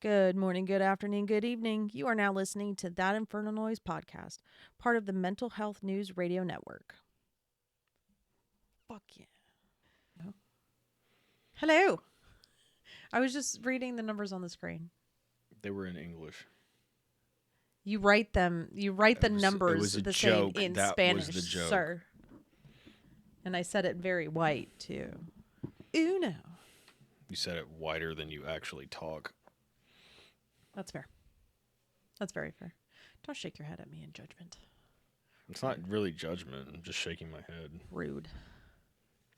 Good morning, good afternoon, good evening. You are now listening to That Infernal Noise podcast, part of the Mental Health News Radio Network. Fuck yeah. No. Hello. I was just reading the numbers on the screen. They were in English. You write them. You write the numbers it was a the joke. same in That Spanish, was the joke. sir. And I said it very white too. Uno. You said it whiter than you actually talk. That's fair. That's very fair. Don't shake your head at me in judgment. It's not really judgment. I'm just shaking my head. Rude.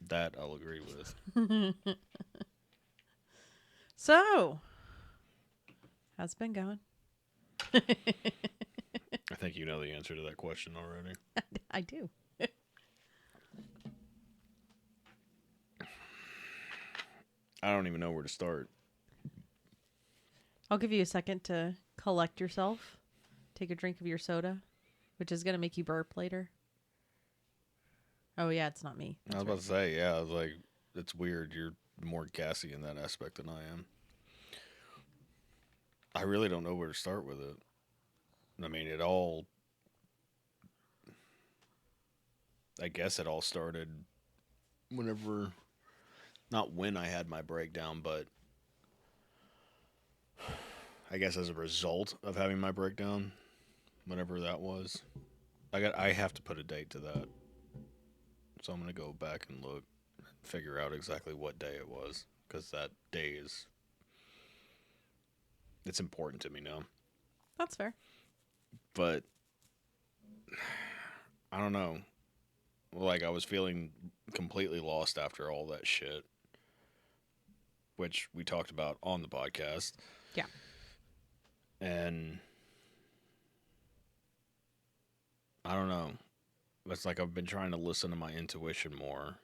That I'll agree with. So, how's it been going? I think you know the answer to that question already. I do. I don't even know where to start. I'll give you a second to collect yourself. Take a drink of your soda, which is going to make you burp later. Oh, yeah, it's not me. I was about to say, yeah, I was like, it's weird. You're more gassy in that aspect than I am. I really don't know where to start with it. I mean, I guess it all started whenever, not when I had my breakdown, but I guess as a result of having my breakdown, whenever that was. I have to put a date to that. So I'm going to go back and look and figure out exactly what day it was, because that day it's important to me now. That's fair. But I don't know. Like, I was feeling completely lost after all that shit, which we talked about on the podcast. Yeah. And I don't know. It's like I've been trying to listen to my intuition more.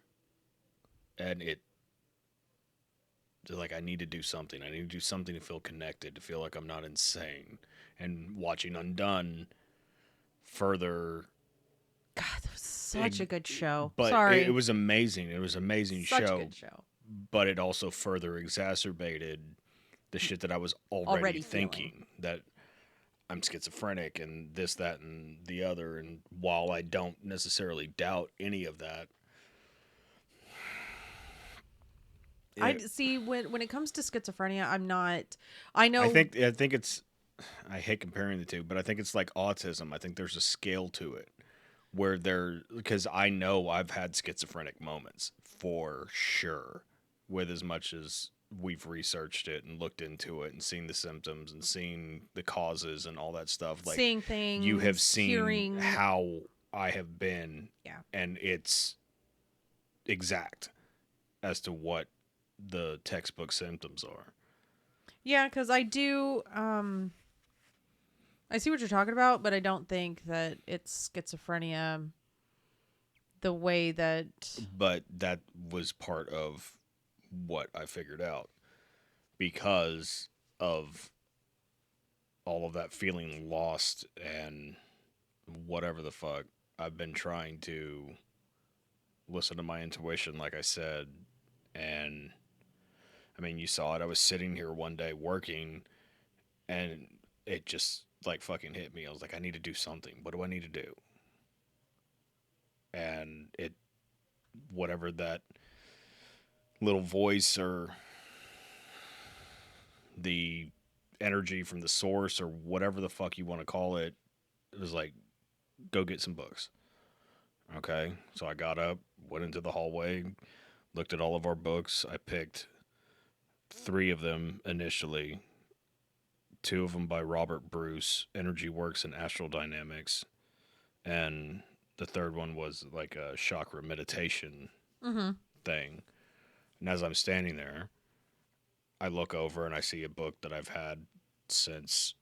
And like, I need to do something. I need to do something to feel connected, to feel like I'm not insane. And watching Undone further. God, that was such a good show. But Sorry. it was amazing. It was an amazing such show. a good show. But it also further exacerbated the shit that I was already thinking. That I'm schizophrenic and this, that, and the other. And while I don't necessarily doubt any of that, I see when it comes to schizophrenia, I'm not. I know. I think it's. I hate comparing the two, but I think it's like autism. I think there's a scale to it where because I know I've had schizophrenic moments for sure, with as much as we've researched it and looked into it and seen the symptoms and seen the causes and all that stuff. Like, seeing things, you have seen hearing how I have been, yeah, and it's exact as to what the textbook symptoms are. Yeah, because I do. I see what you're talking about, but I don't think that it's schizophrenia the way that. But that was part of what I figured out because of all of that feeling lost and whatever the fuck. I've been trying to listen to my intuition, like I said, and I mean, you saw it. I was sitting here one day working, and it just like fucking hit me. I was like, I need to do something. What do I need to do? And whatever that little voice or the energy from the source or whatever the fuck you want to call it, it was like, go get some books. Okay. So I got up, went into the hallway, looked at all of our books. I picked 3 of them initially. 2 of them by Robert Bruce, Energy Works and Astral Dynamics. And the third one was like a chakra meditation thing. And as I'm standing there, I look over and I see a book that I've had since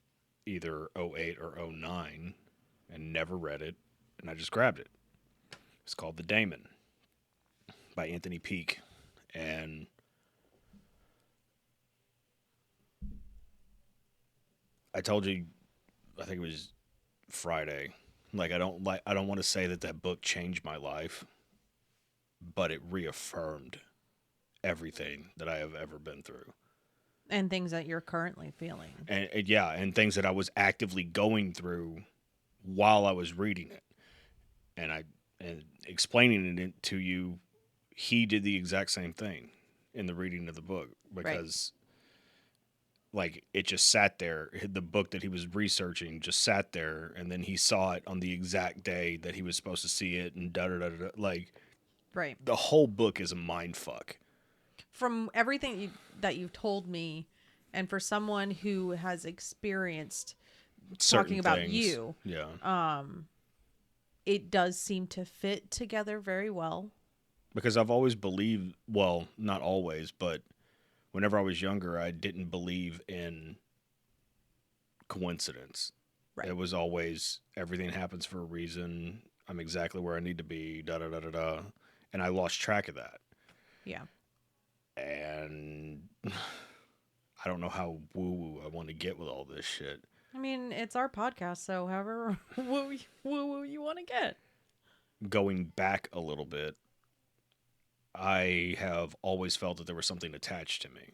either 08 or 09 and never read it. And I just grabbed it. It's called The Daemon by Anthony Peake. And I told you, I think it was Friday. Like, I don't want to say that book changed my life, but it reaffirmed everything that I have ever been through. And things that you're currently feeling. And yeah, and things that I was actively going through while I was reading it. And explaining it to you, he did the exact same thing in the reading of the book, Right. because like it just sat there. The book that he was researching just sat there, and then he saw it on the exact day that he was supposed to see it, and da da da da. Like Right. the whole book is a mind fuck. From everything that you've told me, and for someone who has experienced talking Certain about things, you, yeah. it does seem to fit together very well. Because I've always believed, well, not always, but whenever I was younger, I didn't believe in coincidence. Right. It was always everything happens for a reason. I'm exactly where I need to be, da da da da da. And I lost track of that. Yeah. And I don't know how woo woo I want to get with all this shit. I mean, it's our podcast, so however woo you want to get. Going back a little bit, I have always felt that there was something attached to me.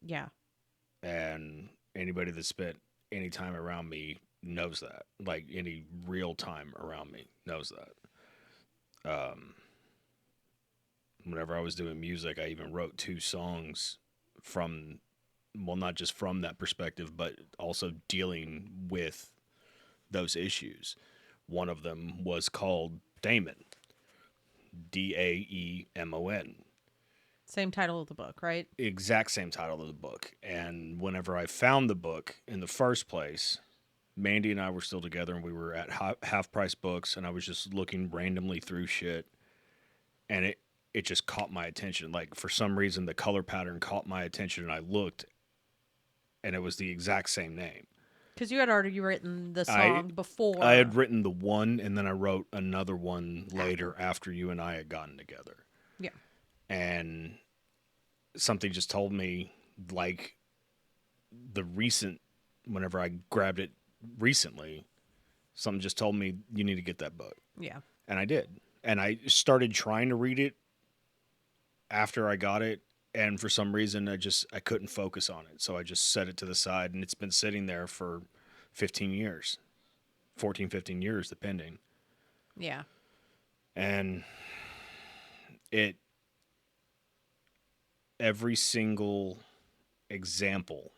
Yeah. And anybody that spent any time around me knows that. Like any real time around me knows that. Whenever I was doing music, I even wrote 2 songs from, well, not just from that perspective, but also dealing with those issues. One of them was called Daemon, Daemon. Same title of the book, right? Exact same title of the book. And whenever I found the book in the first place, Mandy and I were still together, and we were at Half Price Books, and I was just looking randomly through shit, and it just caught my attention. Like for some reason, the color pattern caught my attention, and I looked, and it was the exact same name. Because you had already written the I song before. I had written the one, and then I wrote another one later after you and I had gotten together. Yeah. And something just told me, like the recent, whenever I grabbed it recently, something just told me you need to get that book. Yeah. And I did. And I started trying to read it after I got it, and for some reason I couldn't focus on it. So I just set it to the side, and it's been sitting there for 15 years. 14, 15 years depending. Yeah. And it every single example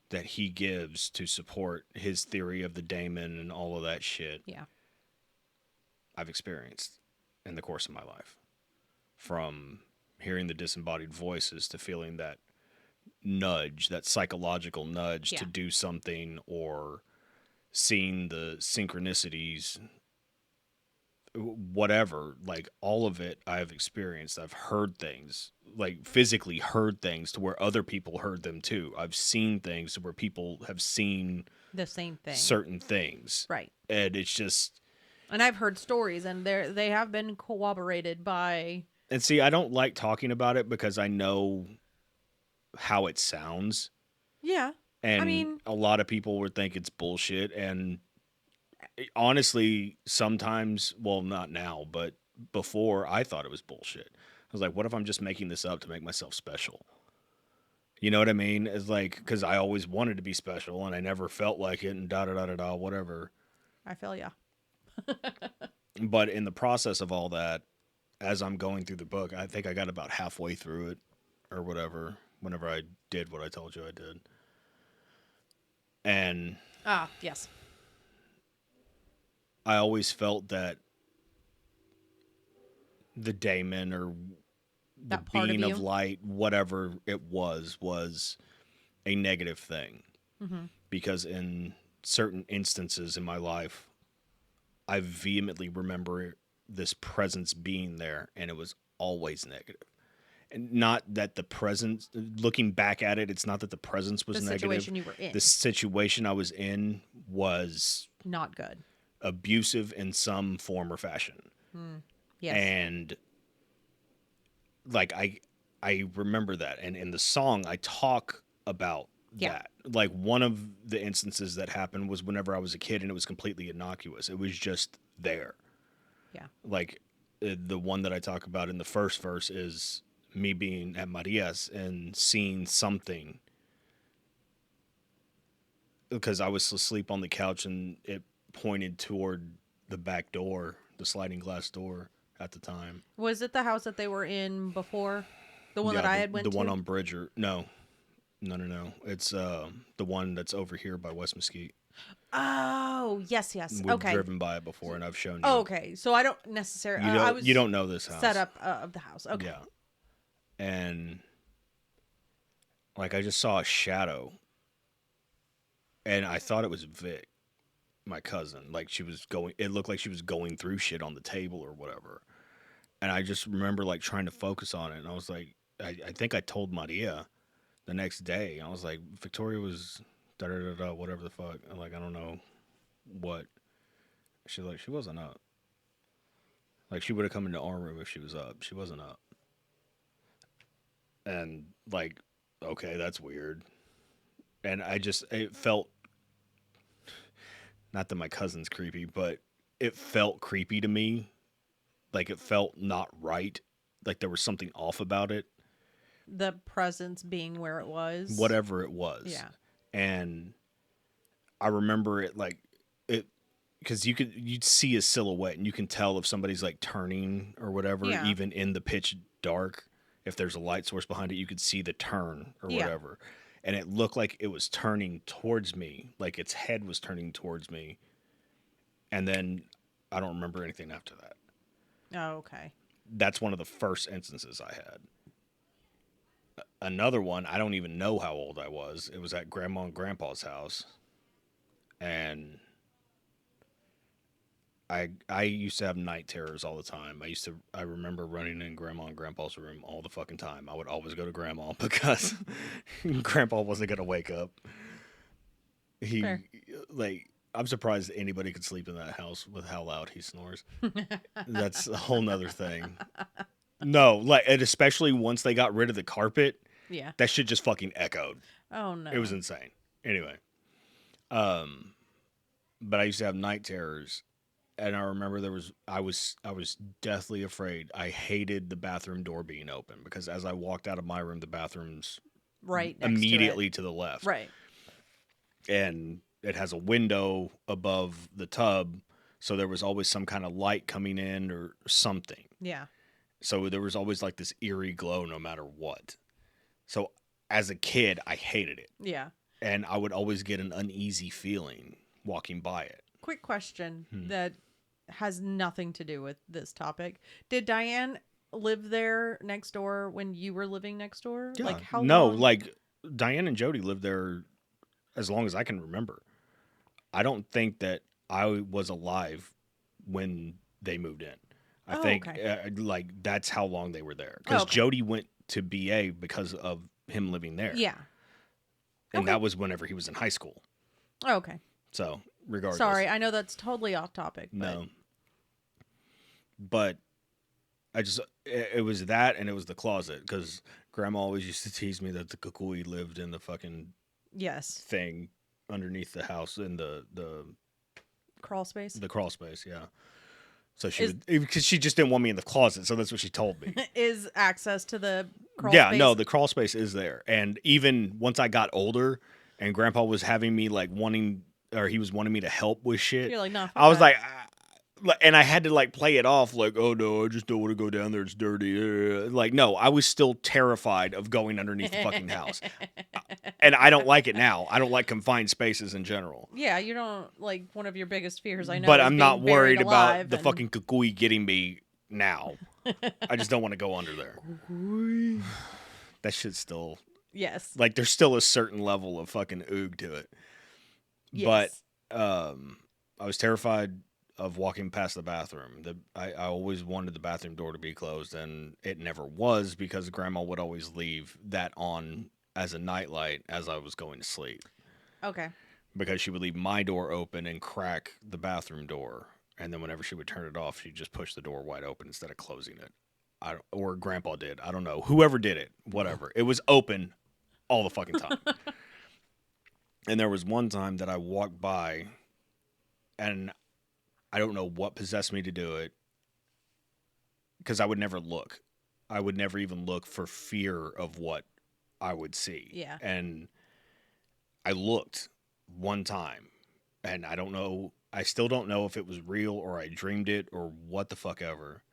that he gives to support his theory of the daemon and all of that shit, Yeah. I've experienced in the course of my life. From hearing the disembodied voices to feeling that nudge, that psychological nudge to do something, or seeing the synchronicities, whatever, like all of it I've experienced. I've heard things, like physically heard things to where other people heard them too. I've seen things to where people have seen The same thing. certain things. Right. And it's just, and I've heard stories, and they have been corroborated by. and see, I don't like talking about it because I know how it sounds. Yeah. And I mean, a lot of people would think it's bullshit. And honestly, sometimes, well, not now, but before, I thought it was bullshit. I was like, what if I'm just making this up to make myself special? You know what I mean? It's like, because I always wanted to be special, and I never felt like it, and da da da da da, whatever. I feel ya. But in the process of all that, as I'm going through the book, I think I got about halfway through it or whatever, whenever I did what I told you I did. And Yes. I always felt that the daemon, or the That part being of of you. light, whatever it was a negative thing. Mm-hmm. Because in certain instances in my life, I vehemently remember this presence being there, and it was always negative. And not that the presence, looking back at it, it's not that the presence was The negative. situation you were in. The situation I was in was Not good. abusive in some form or fashion. Yes. And like I remember that, and in the song I talk about that. Like one of the instances that happened was whenever I was a kid, and it was completely innocuous. It was just there. Yeah. Like the one that I talk about in the first verse is me being at Maria's and seeing something, because I was asleep on the couch and it pointed toward the back door, the sliding glass door at the time. Was it the house that they were in before? The one that Yeah, I had went the to? one on Bridger. No, no. It's the one that's over here by West Mesquite. Oh, yes. We've Okay. driven by it before, and I've shown you. Oh, okay. So I don't necessarily. You don't know this house. Setup of the house. Okay. Yeah, and like I just saw a shadow, and I thought it was Vic, my cousin. Like she was going. It looked like she was going through shit on the table or whatever. And I just remember like trying to focus on it, and I was like, I think I told Maria the next day. I was like, Victoria was da da da da whatever the fuck. I'm like, I don't know what. She's like, she wasn't up. Like she would have come into our room if she was up. She wasn't up. And like, okay, that's weird. And it felt, not that my cousin's creepy, but it felt creepy to me. Like it felt not right. Like there was something off about it. The presence being where it was. Whatever it was. Yeah. And I remember it like it, because you'd see a silhouette and you can tell if somebody's like turning or whatever, Yeah. even in the pitch dark. If there's a light source behind it, you could see the turn or whatever. And it looked like it was turning towards me, like its head was turning towards me. And then I don't remember anything after that. Oh, okay. That's one of the first instances I had. Another one, I don't even know how old I was. It was at Grandma and Grandpa's house. And I used to have night terrors all the time. I remember running in Grandma and Grandpa's room all the fucking time. I would always go to Grandma because Grandpa wasn't gonna wake up. Fair. I'm surprised anybody could sleep in that house with how loud he snores. That's a whole nother thing. No, and especially once they got rid of the carpet, Yeah. that shit just fucking echoed. Oh no. It was insane. Anyway, but I used to have night terrors. And I remember I was deathly afraid. I hated the bathroom door being open because as I walked out of my room, the bathroom's right immediately to the left. Right. And it has a window above the tub, so there was always some kind of light coming in or something. Yeah. So there was always like this eerie glow no matter what. So as a kid, I hated it. Yeah. And I would always get an uneasy feeling walking by it. Quick question that has nothing to do with this topic. Did Diane live there next door when you were living next door? Yeah. Like how No, long? like Diane and Jody lived there as long as I can remember. I don't think that I was alive when they moved in. I think like that's how long they were there. Because Jody went to BA because of him living there. Yeah. And that was whenever he was in high school. Oh, okay. So regardless. Sorry, I know that's totally off topic. But... No. But it was that and it was the closet because Grandma always used to tease me that the kukui lived in the fucking thing underneath the house in the crawl space. The crawl space, yeah. So because she just didn't want me in the closet, so that's what she told me. Is access to the crawl space? Yeah, no, the crawl space is there. And even once I got older and Grandpa was having me he was wanting me to help with shit. You're like, no. I was like, and I had to like play it off like, oh no, I just don't want to go down there. It's dirty. Like, no, I was still terrified of going underneath the fucking house. And I don't like it now. I don't like confined spaces in general. Yeah, you don't like one of your biggest fears. I know. But I'm not worried about the fucking kukui getting me now. I just don't want to go under there. That shit's still. Yes. Like, there's still a certain level of fucking oog to it. Yes. But I was terrified of walking past the bathroom. I always wanted the bathroom door to be closed, and it never was because Grandma would always leave that on as a nightlight as I was going to sleep. Okay. Because she would leave my door open and crack the bathroom door, and then whenever she would turn it off, she'd just push the door wide open instead of closing it. Or Grandpa did. I don't know. Whoever did it, whatever. It was open all the fucking time. And there was one time that I walked by, and I don't know what possessed me to do it, because I would never look. I would never even look for fear of what I would see. Yeah. And I looked one time, and I still don't know if it was real or I dreamed it or what the fuck ever.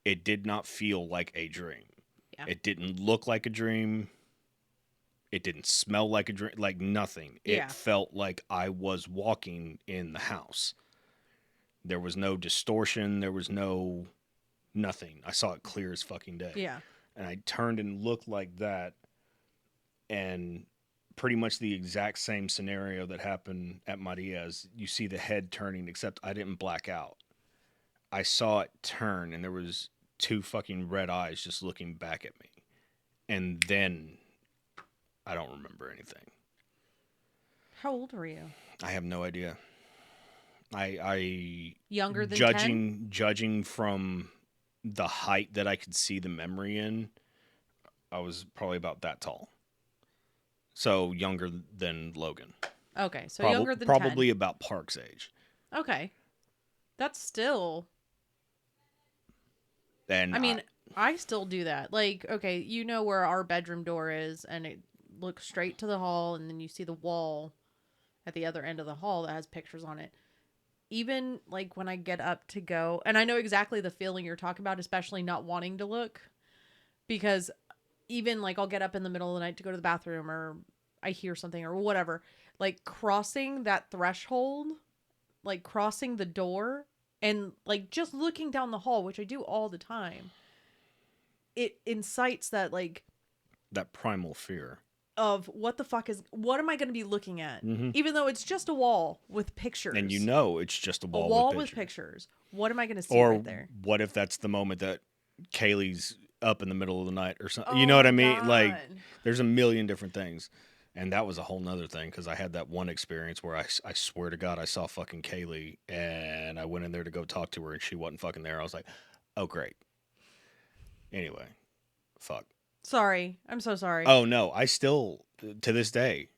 It did not feel like a dream. Yeah. It didn't look like a dream. It didn't smell like a dream, like nothing. Yeah. It felt like I was walking in the house. There was no distortion. There was no nothing. I saw it clear as fucking day. Yeah. And I turned and looked like that, and pretty much the exact same scenario that happened at Maria's. You see the head turning, except I didn't black out. I saw it turn, and there was 2 fucking red eyes just looking back at me. And then I don't remember anything. How old were you? I have no idea. I Younger than 10? Judging from the height that I could see the memory in, I was probably about that tall. So younger than Logan. Okay, so younger than probably 10. about Park's age. Okay. That's still... And I mean, I still do that. Like, okay, you know where our bedroom door is, and it looks straight to the hall, and then you see the wall at the other end of the hall that has pictures on it. Even, like, when I get up to go, and I know exactly the feeling you're talking about, especially not wanting to look, because even, like, I'll get up in the middle of the night to go to the bathroom, or I hear something, or whatever. Like, crossing that threshold, like, crossing the door, and, like, just looking down the hall, which I do all the time, it incites that, like... that primal fear. Of what am I going to be looking at? Mm-hmm. Even though it's just a wall with pictures. And you know it's just a wall, a wall with pictures. What am I going to see or right there? What if that's the moment that Kaylee's up in the middle of the night or something? Oh, you know what I mean? God. Like, there's a million different things. And that was a whole nother thing, because I had that one experience where I swear to God I saw fucking Kaylee, and I went in there to go talk to her, and she wasn't fucking there. I was like, oh, great. Anyway, fuck. Sorry. I'm so sorry. Oh, no. I still, to this day,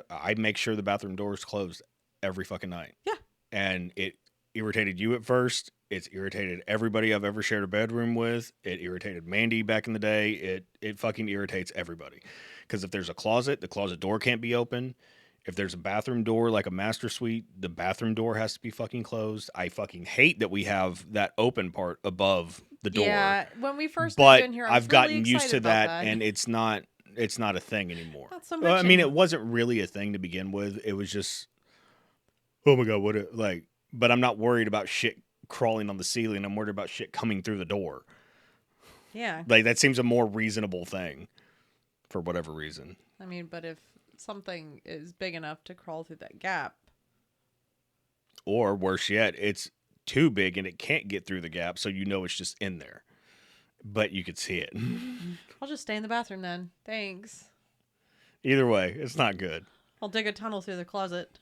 I make sure the bathroom door is closed every fucking night. Yeah. And it irritated you at first. It's irritated everybody I've ever shared a bedroom with. It irritated Mandy back in the day. It fucking irritates everybody. Because if there's a closet, the closet door can't be open. If there's a bathroom door like a master suite, the bathroom door has to be fucking closed. I fucking hate that we have that open part above the door. Yeah, when we first but moved in here, I've gotten used to that, and it's not a thing anymore. Not so Well, much I mean, it anymore. wasn't really a thing to begin with. It was just, oh my God, but I'm not worried about shit crawling on the ceiling. I'm worried about shit coming through the door. Yeah. Like, that seems a more reasonable thing for whatever reason. I mean, but if something is big enough to crawl through that gap. Or worse yet, it's too big and it can't get through the gap, so you know it's just in there. But you could see it. I'll just stay in the bathroom then. Thanks. Either way, it's not good. I'll dig a tunnel through the closet.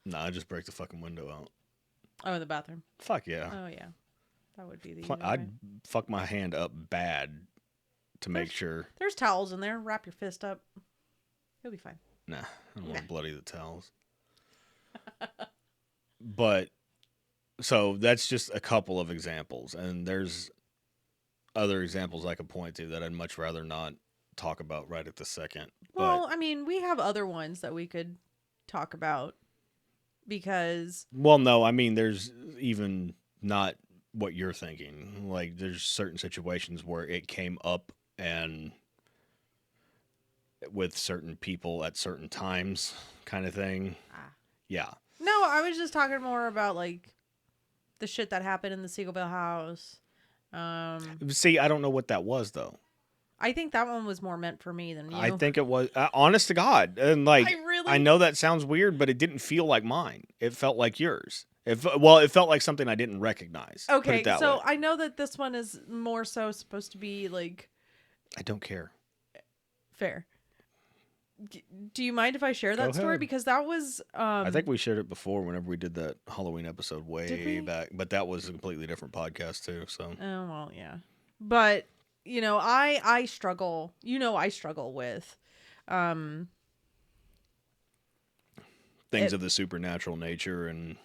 Nah, just break the fucking window out. Oh, in the bathroom. Fuck yeah. Oh, yeah. That would be the easy I'd way. fuck my hand up bad to make sure. There's towels in there. Wrap your fist up. You'll be fine. Nah, I don't want to bloody the towels. But, so that's just a couple of examples. And there's other examples I could point to that I'd much rather not talk about right at the second. Well, I mean, we have other ones that we could talk about because... Well, no, I mean, there's even not what you're thinking. Like, there's certain situations where it came up and with certain people at certain times kind of thing. Yeah. No, I was just talking more about, like, the shit that happened in the Siegelville house. See, I don't know what that was, though. I think that one was more meant for me than you. I think it was, honest to God. And, like, I know that sounds weird, but it didn't feel like mine. It felt like yours. It felt like something I didn't recognize. Okay, so way. I know that this one is more so supposed to be, like... I don't care. Fair. Do you mind if I share that story? ahead. Because that was... I think we shared it before whenever we did that Halloween episode way back. But that was a completely different podcast, too. So. Oh, well, yeah. But, you know, I struggle. You know I struggle with... things of the supernatural nature and...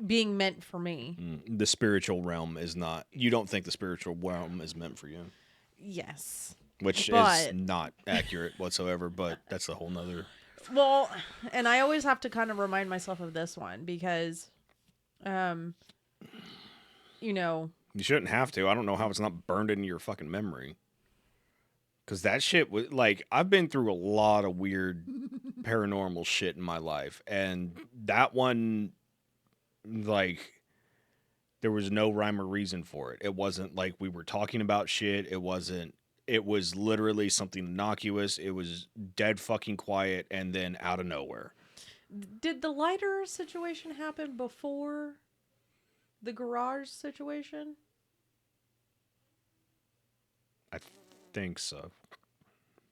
being meant for me. The spiritual realm is not... You don't think the spiritual realm is meant for you? Yes. which is But not accurate whatsoever, but that's a whole nother. well, and I always have to kind of remind myself of this one because um you know, You shouldn't have to. I don't know how it's not burned into your fucking memory. Because that shit was like, I've been through a lot of weird paranormal shit in my life. And that one, like, there was no rhyme or reason for it. It wasn't like we were talking about shit. It wasn't, it was literally something innocuous. It was dead fucking quiet and then out of nowhere. did the lighter situation happen before the garage situation? I think so.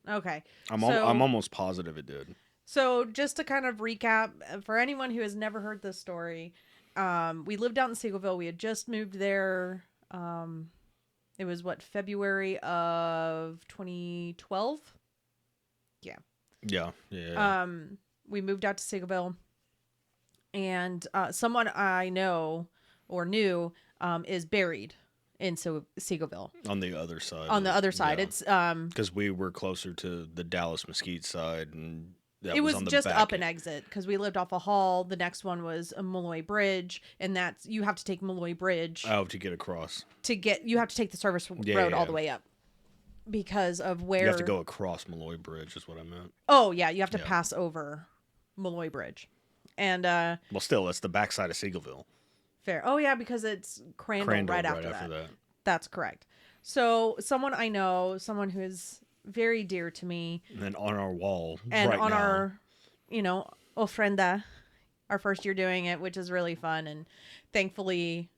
Okay. I'm So almost positive it did. So just to kind of recap, for anyone who has never heard this story, we lived out in Seagoville. We had just moved there. It was February of 2012. Yeah. Yeah. Yeah. We moved out to Seagoville, and someone I know or knew is buried in Seagoville. On the other side. On the other side, yeah. it's Because we were closer to the Dallas Mesquite side, and that it was on the just back. up an exit because we lived off a hall. The next one was a Malloy Bridge, and that's you have to take Malloy Bridge to get across. You have to take the service road all the way up because of where You have to go across Malloy Bridge, is what I meant. Oh yeah, you have to pass over Malloy Bridge, and well, still, that's the backside of Seagoville. fair. Oh yeah, because it's Crandall right after that. That's correct. So someone I know, someone who is very dear to me, And then on our wall, and right on now, our, ofrenda, our first year doing it, which is really fun, and thankfully,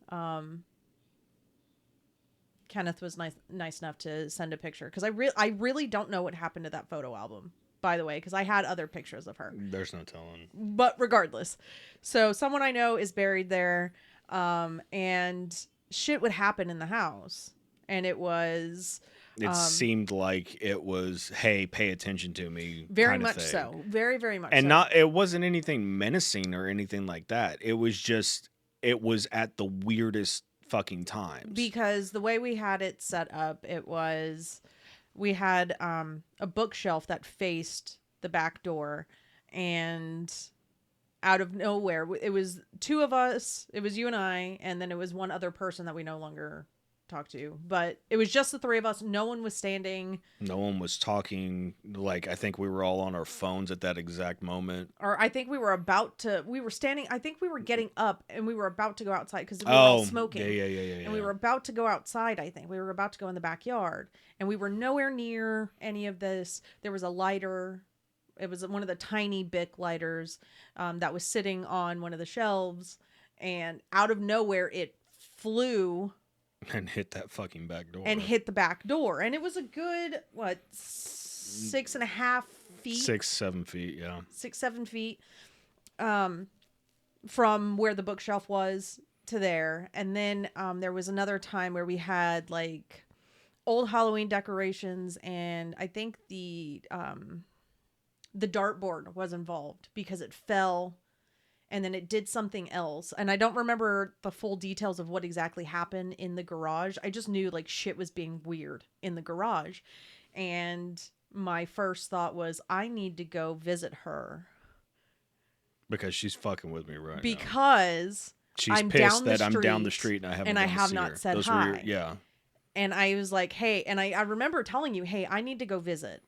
Kenneth was nice enough to send a picture because I really don't know what happened to that photo album, by the way, because I had other pictures of her. There's no telling. But regardless, so someone I know is buried there, and shit would happen in the house, and it was. It seemed like it was, hey, pay attention to me. Very kind of much thing. so. Very, very much and so. It wasn't anything menacing or anything like that. It was just, it was at the weirdest fucking times. Because the way we had it set up, we had a bookshelf that faced the back door, and out of nowhere, it was two of us. It was you and I, and then it was one other person that we no longer talk to, but it was just the three of us. No one was standing, no one was talking. Like, I think we were all on our phones at that exact moment, or I think we were standing. I think we were getting up and we were about to go outside because we were all smoking. Yeah. And we were about to go outside. I think we were about to go in the backyard, and we were nowhere near any of this. There was a lighter. It was one of the tiny Bic lighters that was sitting on one of the shelves, and out of nowhere it flew and hit that fucking back door. And hit the back door. And it was a good, 6.5 feet? 6, 7 feet, yeah. 6, 7 feet from where the bookshelf was to there. And then there was another time where we had, like, old Halloween decorations. And I think the dartboard was involved because it fell. And then it did something else. And I don't remember the full details of what exactly happened in the garage. I just knew like shit was being weird in the garage. And my first thought was, I need to go visit her. Because she's fucking with me right now. Because she's I'm pissed down that I'm down the street and I have not her. said Those hi. Yeah. And I was like, hey, and I remember telling you, hey, I need to go visit.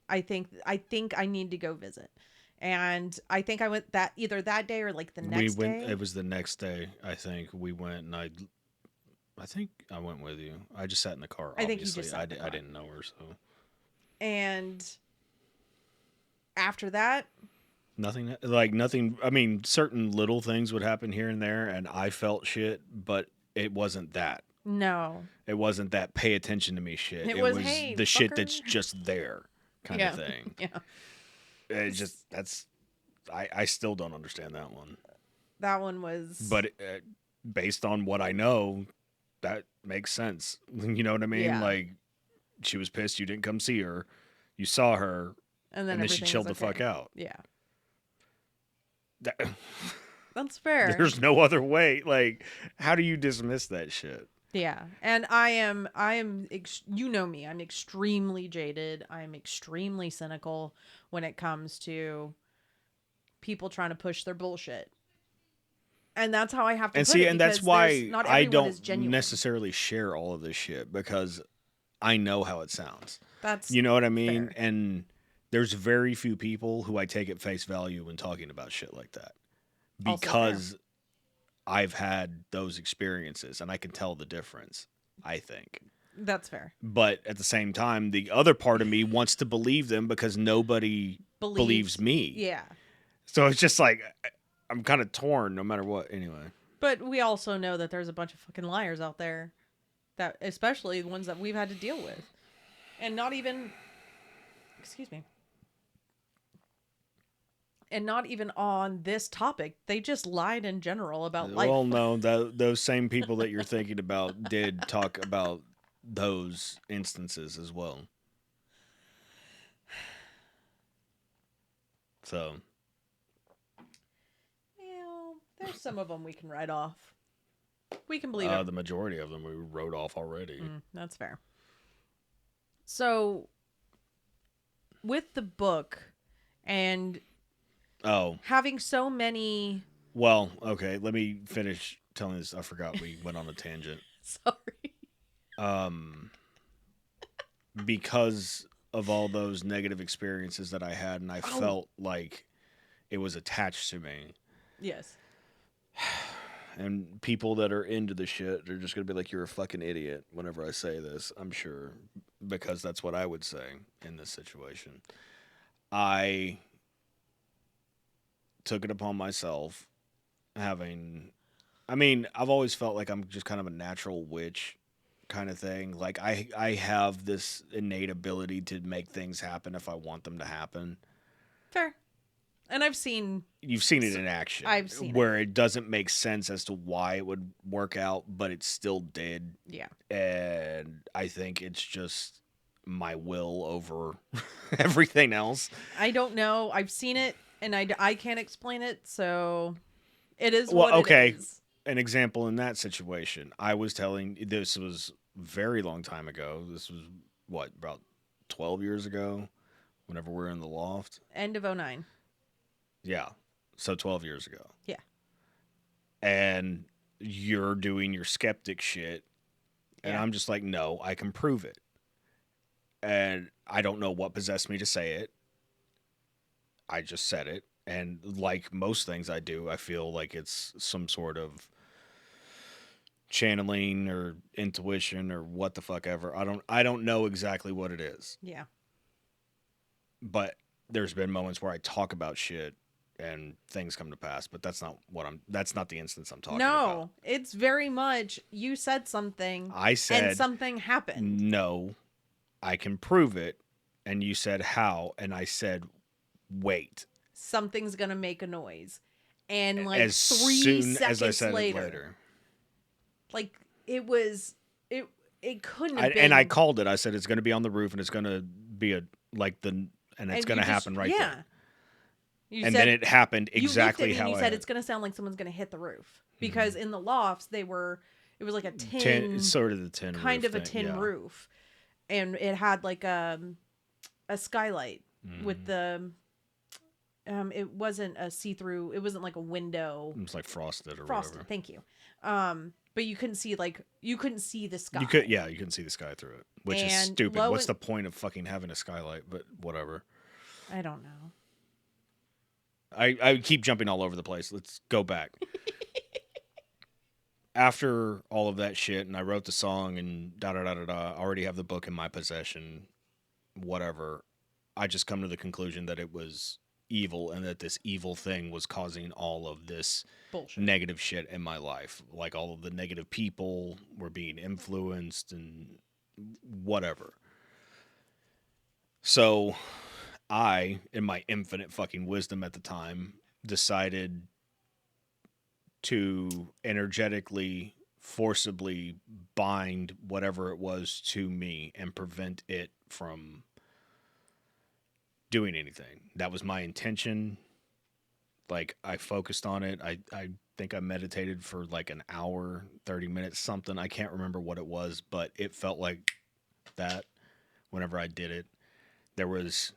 I think I need to go visit. And I think I went either that day or like the next day. It was the next day, I think. We went and I think I went with you. I just sat in the car, obviously. I think you just sat in the car. I didn't know her, so. And after that, nothing, I mean, certain little things would happen here and there, and I felt shit, but it wasn't that. No. It wasn't that pay attention to me shit. It was hey, the fucker. shit that's just there kind of thing. Yeah. It just, I still don't understand that one. That one was. But based on what I know, that makes sense. You know what I mean? Yeah. Like, she was pissed you didn't come see her. You saw her. And then she chilled the fuck out. Yeah. That's fair. There's no other way. Like, how do you dismiss that shit? Yeah. And I am, you know me, I'm extremely jaded. I'm extremely cynical when it comes to people trying to push their bullshit. And that's how I have to And put see, it and that's because there's why not I everyone don't is genuine. necessarily share all of this shit because I know how it sounds. That's You know what I mean? fair. And there's very few people who I take at face value when talking about shit like that Also fair. because I've had those experiences and I can tell the difference, I think. That's fair. But at the same time, the other part of me wants to believe them because nobody believes Believes. me. Yeah. So it's just like I'm kind of torn no matter what. Anyway. But we also know that there's a bunch of fucking liars out there, that especially the ones that we've had to deal with. And not even, excuse me, and not even on this topic. They just lied in general about Well, life. no, those same people that you're thinking about did talk about those instances as well. So, Yeah, there's some of them we can write off. We can believe it. the majority of them we wrote off already. That's fair. So, with the book and Oh, having so many. well, okay. Let me finish telling this. I forgot we went on a tangent. Sorry. Um, because of all those negative experiences that I had, and I felt like it was attached to me. Yes. And people that are into the shit, they're just gonna be like, "You're a fucking idiot." Whenever I say this, I'm sure, because that's what I would say in this situation. I took it upon myself having. I mean, I've always felt like I'm just kind of a natural witch kind of thing. Like I have this innate ability to make things happen if I want them to happen. Fair. And I've seen. You've seen it in action I've seen where it doesn't make sense as to why it would work out, but it still did. Yeah. And I think it's just my will over everything else. I don't know. I've seen it and I can't explain it. So it is Well, what okay. it is. An example in that situation, I was telling, this was very long time ago. This was what, about 12 years ago, whenever we were in the loft. End of '09. Yeah. So 12 years ago. Yeah. And you're doing your skeptic shit. And Yeah. I'm just like, no, I can prove it. And I don't know what possessed me to say it. I just said it. And like most things I do, I feel like it's some sort of channeling or intuition or what the fuck ever. I don't know exactly what it is. Yeah. But there's been moments where I talk about shit and things come to pass, but that's not the instance I'm talking about. No, it's very much you said something I said and something happened. no, I can prove it, and you said how, and I said wait. Something's going to make a noise. And like As 3 soon seconds as I said later, it later. like it couldn't have been. And I called it. I said it's going to be on the roof and it's going to be and it's going to happen right there. And then it happened exactly you looked at me how and you I said had. it's going to sound like someone's going to hit the roof because in the lofts it was like a tin, sort of the tin kind roof of a thing, tin yeah. roof, and it had like a skylight with the it wasn't a see-through, it wasn't like a window. It was like frosted or Frosted, whatever. thank you. But you couldn't see the sky. You couldn't see the sky through it, which is And stupid. low What's and- the point of fucking having a skylight? But whatever. I don't know. I keep jumping all over the place. Let's go back. After all of that shit, and I wrote the song and da da da da da. I already have the book in my possession. Whatever. I just come to the conclusion that it was evil and that this evil thing was causing all of this Bullshit. negative shit in my life. Like all of the negative people were being influenced and whatever. So I, in my infinite fucking wisdom at the time, decided to energetically, forcibly bind whatever it was to me and prevent it from doing anything. That was my intention. Like, I focused on it. I think I meditated for like an hour, 30 minutes, something. I can't remember what it was, but it felt like that whenever I did it. There was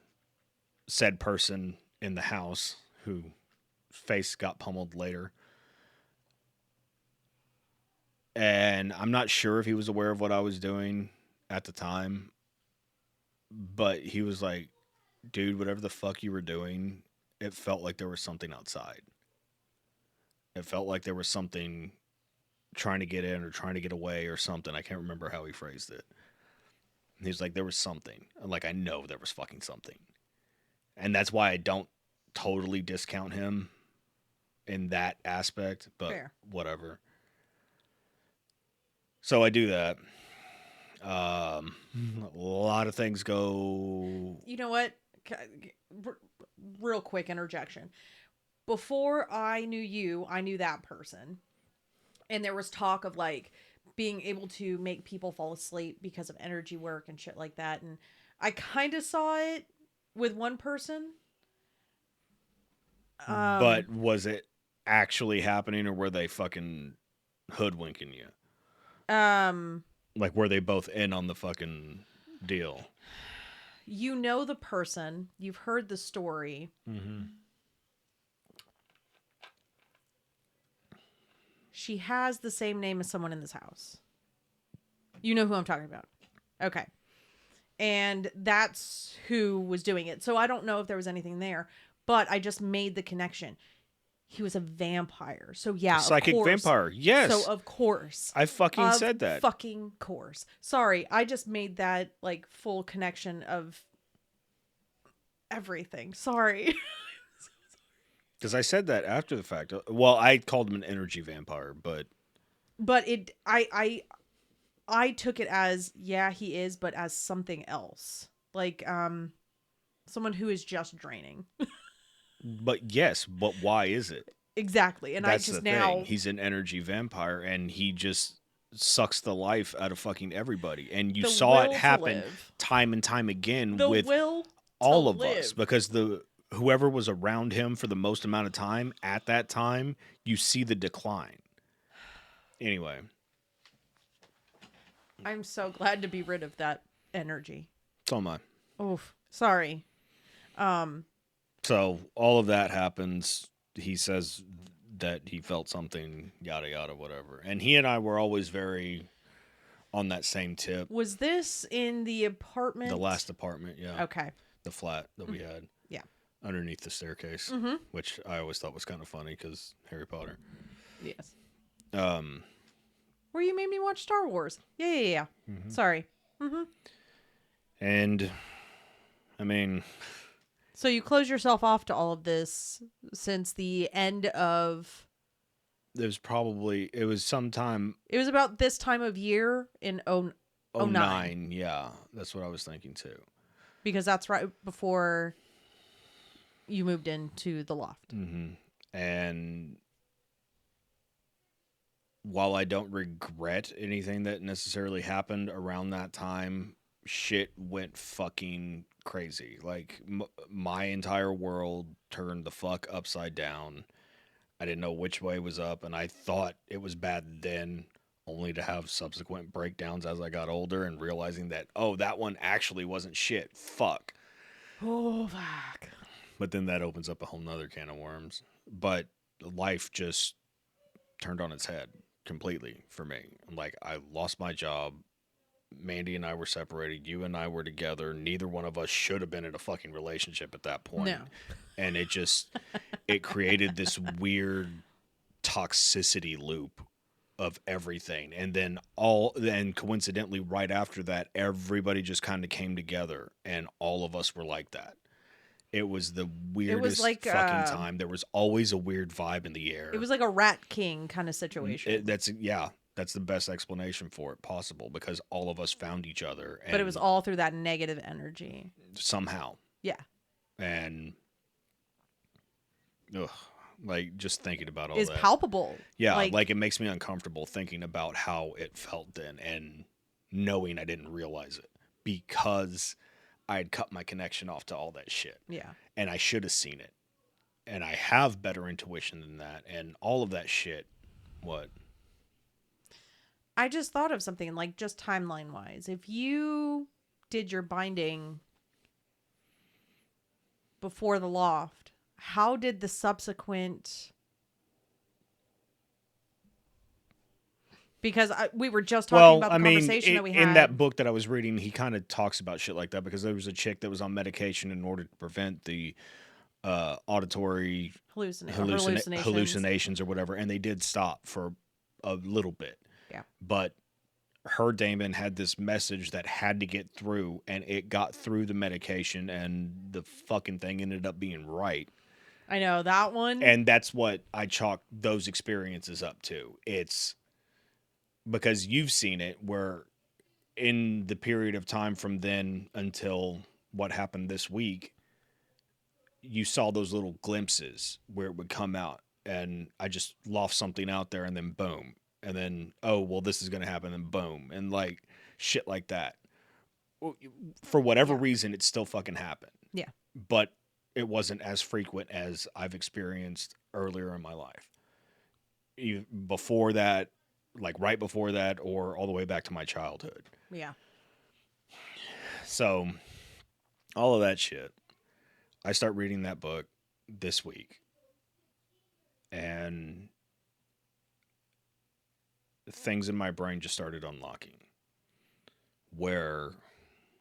said person in the house who face got pummeled later. And I'm not sure if he was aware of what I was doing at the time, but he was like, dude, whatever the fuck you were doing, it felt like there was something outside. It felt like there was something trying to get in or trying to get away or something. I can't remember how he phrased it. He's like, there was something. I'm like, I know there was fucking something. And that's why I don't totally discount him in that aspect, but Fair. whatever. So I do that. A lot of things go. You know what? R- Real quick interjection. Before I knew you, I knew that person. And there was talk of like being able to make people fall asleep because of energy work and shit like that. And I kind of saw it with one person. But was it actually happening, or were they fucking hoodwinking you? Um, Like, were they both in on the fucking deal? you know the person, you've heard the story. Mm-hmm. She has the same name as someone in this house. You know who I'm talking about. Okay. And that's who was doing it. So I don't know if there was anything there, but I just made the connection. He was a vampire. So yeah, Psychic of course. vampire. Yes. So of course. I fucking Of said that. fucking course. Sorry, I just made that like full connection of everything. Sorry. Because I said that after the fact. Well, I called him an energy vampire, but But I took it as, yeah, he is, but as something else. Like someone who is just draining. yes, but why is it? Exactly. And That's I just the now thing. He's an energy vampire, and he just sucks the life out of fucking everybody. And you the saw it will to happen live. time and time again The with will to all of live. us, because whoever was around him for the most amount of time at that time, you see the decline. Anyway, I'm so glad to be rid of that energy. so am I. Oof. Sorry. So all of that happens. He says that he felt something, yada yada, whatever. And he and I were always very on that same tip. Was this in the apartment? The last apartment, yeah. Okay. The flat that we had. Yeah. Underneath the staircase, which I always thought was kind of funny because Harry Potter. Yes. Um, Where you made me watch Star Wars. Yeah. Sorry. and I mean, So you close yourself off to all of this since the end of... it was sometime It was about this time of year in 09. Yeah, that's what I was thinking too. Because that's right before you moved into the loft. And while I don't regret anything that necessarily happened around that time, shit went fucking crazy. Like, my entire world turned the fuck upside down. I didn't know which way was up, and I thought it was bad then, only to have subsequent breakdowns as I got older and realizing that, oh, that one actually wasn't shit. Fuck. Oh, fuck. But then that opens up a whole nother can of worms. But life just turned on its head completely for me. Like, I lost my job. Mandy and I were separated. You and I were together. Neither one of us should have been in a fucking relationship at that point. No. And it created this weird toxicity loop of everything. And then coincidentally, right after that, everybody just kind of came together, and all of us were like that. It was the weirdest like, fucking time. There was always a weird vibe in the air. It was like a Rat King kind of situation. That's the best explanation for it possible, because all of us found each other. But it was all through that negative energy. Somehow. Yeah. And like, just thinking about all is that is palpable. Yeah, like it makes me uncomfortable thinking about how it felt then, and knowing I didn't realize it because I had cut my connection off to all that shit. Yeah. And I should have seen it. and I have better intuition than that, and all of that shit. What? I just thought of something like just timeline wise. If you did your binding before the loft, how did the subsequent? Because we were just talking Well, about I the mean, conversation that we in had. that book that I was reading, he kind of talks about shit like that because there was a chick that was on medication in order to prevent the auditory hallucinations. hallucinations or whatever, and they did stop for a little bit. Yeah. But her Daemon had this message that had to get through, and it got through the medication, and the fucking thing ended up being right. I know that one. And that's what I chalk those experiences up to. It's because you've seen it where in the period of time from then until what happened this week, you saw those little glimpses where it would come out, and I just loft something out there, and then boom, and then oh well, this is gonna happen, and boom, and like shit like that. For whatever reason, it still fucking happened. Yeah, but it wasn't as frequent as I've experienced earlier in my life. Before that, like right before that, or all the way back to my childhood. Yeah. So, all of that shit. I start reading that book this week, and things in my brain just started unlocking. Where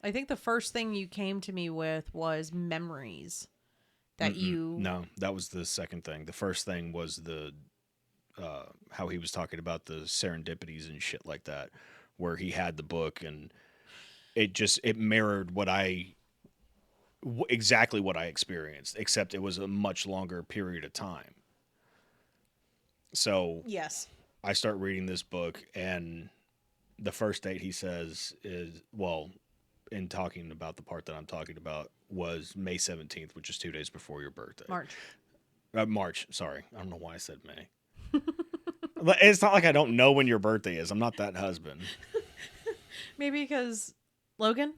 I think the first thing you came to me with was memories that you. No, that was the second thing. The first thing was the how he was talking about the serendipities and shit like that, where he had the book and it mirrored exactly what I experienced, except it was a much longer period of time. So Yes. I start reading this book, and the first date he says is, well, in talking about the part that I'm talking about, was May 17th, which is 2 days before your birthday. March, sorry. I don't know why I said May. It's not like I don't know when your birthday is. I'm not that husband. Maybe because Logan?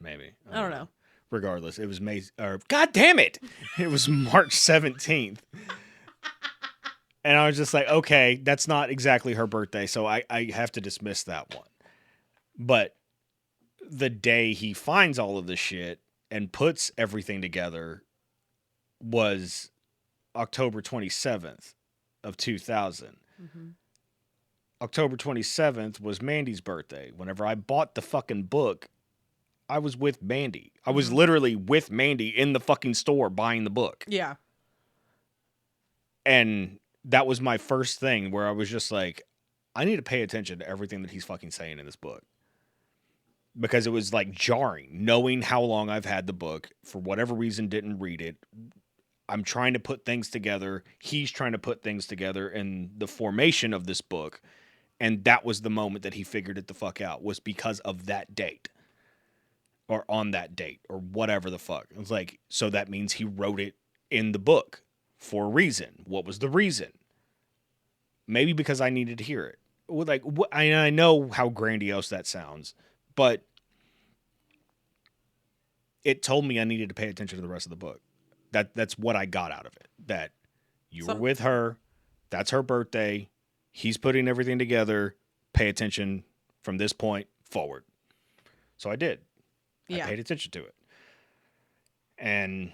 Maybe. I don't know. Regardless, it was May, or God damn it! It was March 17th. And I was just like, okay, that's not exactly her birthday, so I have to dismiss that one. But the day he finds all of this shit and puts everything together was October 27th of 2000. Mm-hmm. October 27th was Mandy's birthday. Whenever I bought the fucking book, I was with Mandy. I was literally with Mandy in the fucking store buying the book. Yeah. And that was my first thing where I was just like, I need to pay attention to everything that he's fucking saying in this book. Because it was like jarring, knowing how long I've had the book, for whatever reason didn't read it. I'm trying to put things together. He's trying to put things together in the formation of this book. And that was the moment that he figured it the fuck out, was because of that date. Or on that date, or whatever the fuck. It was like, so that means he wrote it in the book for a reason. What was the reason? Maybe because I needed to hear it. Like, I know how grandiose that sounds, but it told me I needed to pay attention to the rest of the book. That's what I got out of it. That you were with her. That's her birthday. He's putting everything together. Pay attention from this point forward. So I did. I paid attention to it. And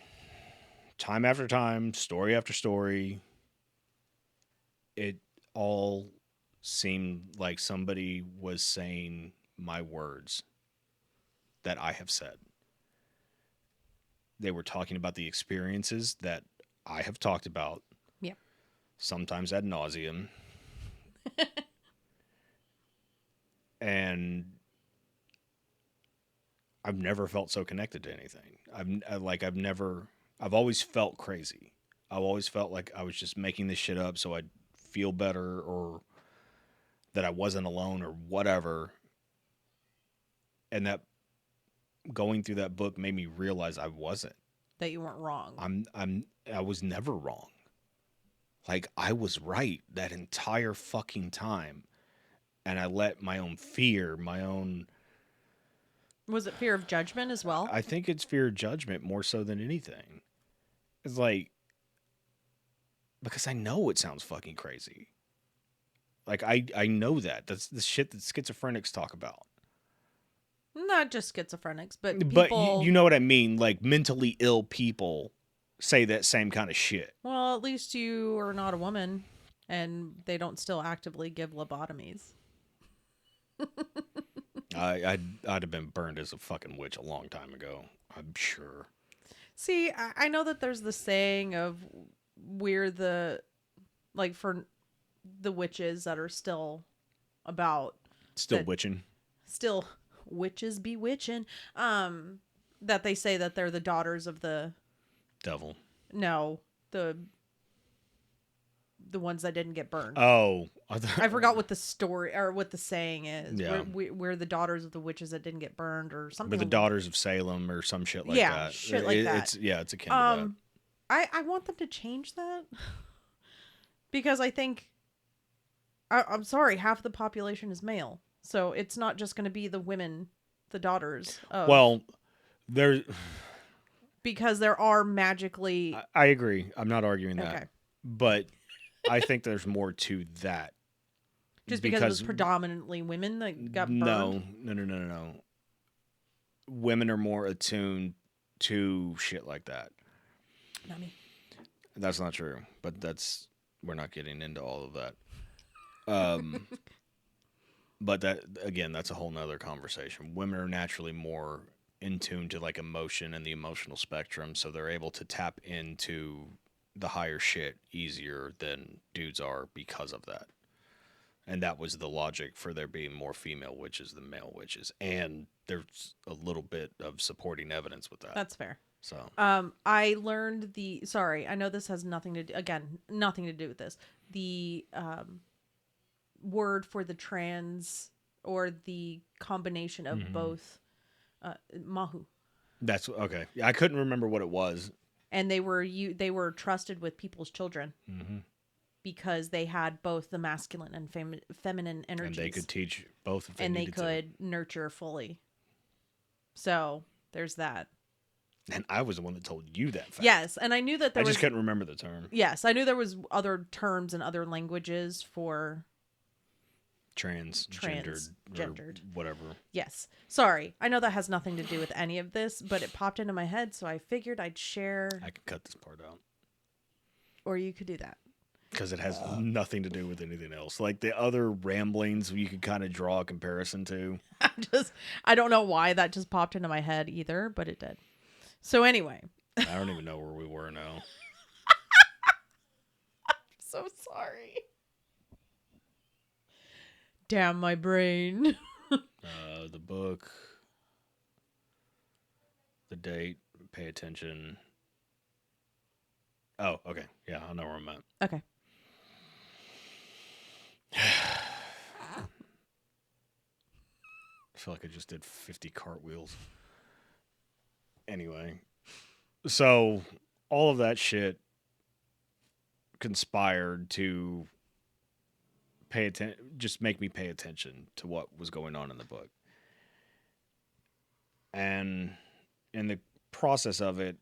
time after time, story after story, it all seemed like somebody was saying my words that I have said. They were talking about the experiences that I have talked about. Yeah. Sometimes ad nauseum. And I've never felt so connected to anything. I've always felt crazy. I've always felt like I was just making this shit up so I'd feel better, or that I wasn't alone, or whatever. And that going through that book made me realize I wasn't. That you weren't wrong. I was never wrong. Like, I was right that entire fucking time. And I let my own fear, Was it fear of judgment as well? I think it's fear of judgment more so than anything. It's like, Because I know it sounds fucking crazy. Like, I know that. That's the shit that schizophrenics talk about. Not just schizophrenics, but But people. you know what I mean? Like, mentally ill people say that same kind of shit. Well, at least you are not a woman, and they don't still actively give lobotomies. I'd have been burned as a fucking witch a long time ago. I'm sure. See, I know that there's the saying of we're the, like, for the witches that are still about. Still that witching. Still witches bewitching. That they say that they're the daughters of the Devil. no, the ones that didn't get burned. Oh. I forgot what the story or what the saying is. Yeah. We're the daughters of the witches that didn't get burned or something. We're the daughters of Salem or some shit like Yeah, that. shit like that. It's akin to that. I want them to change that because I think I'm sorry, half the population is male, so it's not just going to be the women, the daughters of. Well, there. Because there are magically. I agree. I'm not arguing that. Okay. But I think there's more to that. Just because it was predominantly women that got burned? No. Women are more attuned to shit like that. Not me. That's not true, but we're not getting into all of that. But that, again, that's a whole nother conversation. Women are naturally more in tune to like emotion and the emotional spectrum, so they're able to tap into the higher shit easier than dudes are because of that. And that was the logic for there being more female witches than male witches. And there's a little bit of supporting evidence with that. That's fair. So, I learned sorry, I know this has nothing to do with this. The word for the trans or the combination of both mahu. That's okay. I couldn't remember what it was. And they were trusted with people's children. Mm-hmm. Because they had both the masculine and feminine energies. And they could teach both if they and needed they could nurture fully. So there's that. And I was the one that told you that fact. Yes, and I knew that I just couldn't remember the term. Yes, I knew there was other terms and other languages for transgendered, whatever. Yes. Sorry. I know that has nothing to do with any of this, but it popped into my head, so I figured I'd share. I could cut this part out. Or you could do that. Because it has nothing to do with anything else. Like the other ramblings you could kind of draw a comparison to. I don't know why that just popped into my head either, but it did. So anyway. I don't even know where we were now. I'm so sorry. Damn my brain. The book. The date. Pay attention. Oh, okay. Yeah, I know where I'm at. Okay. I feel like I just did 50 cartwheels. Anyway, so all of that conspired to just make me pay attention to what was going on in the book. And in the process of it,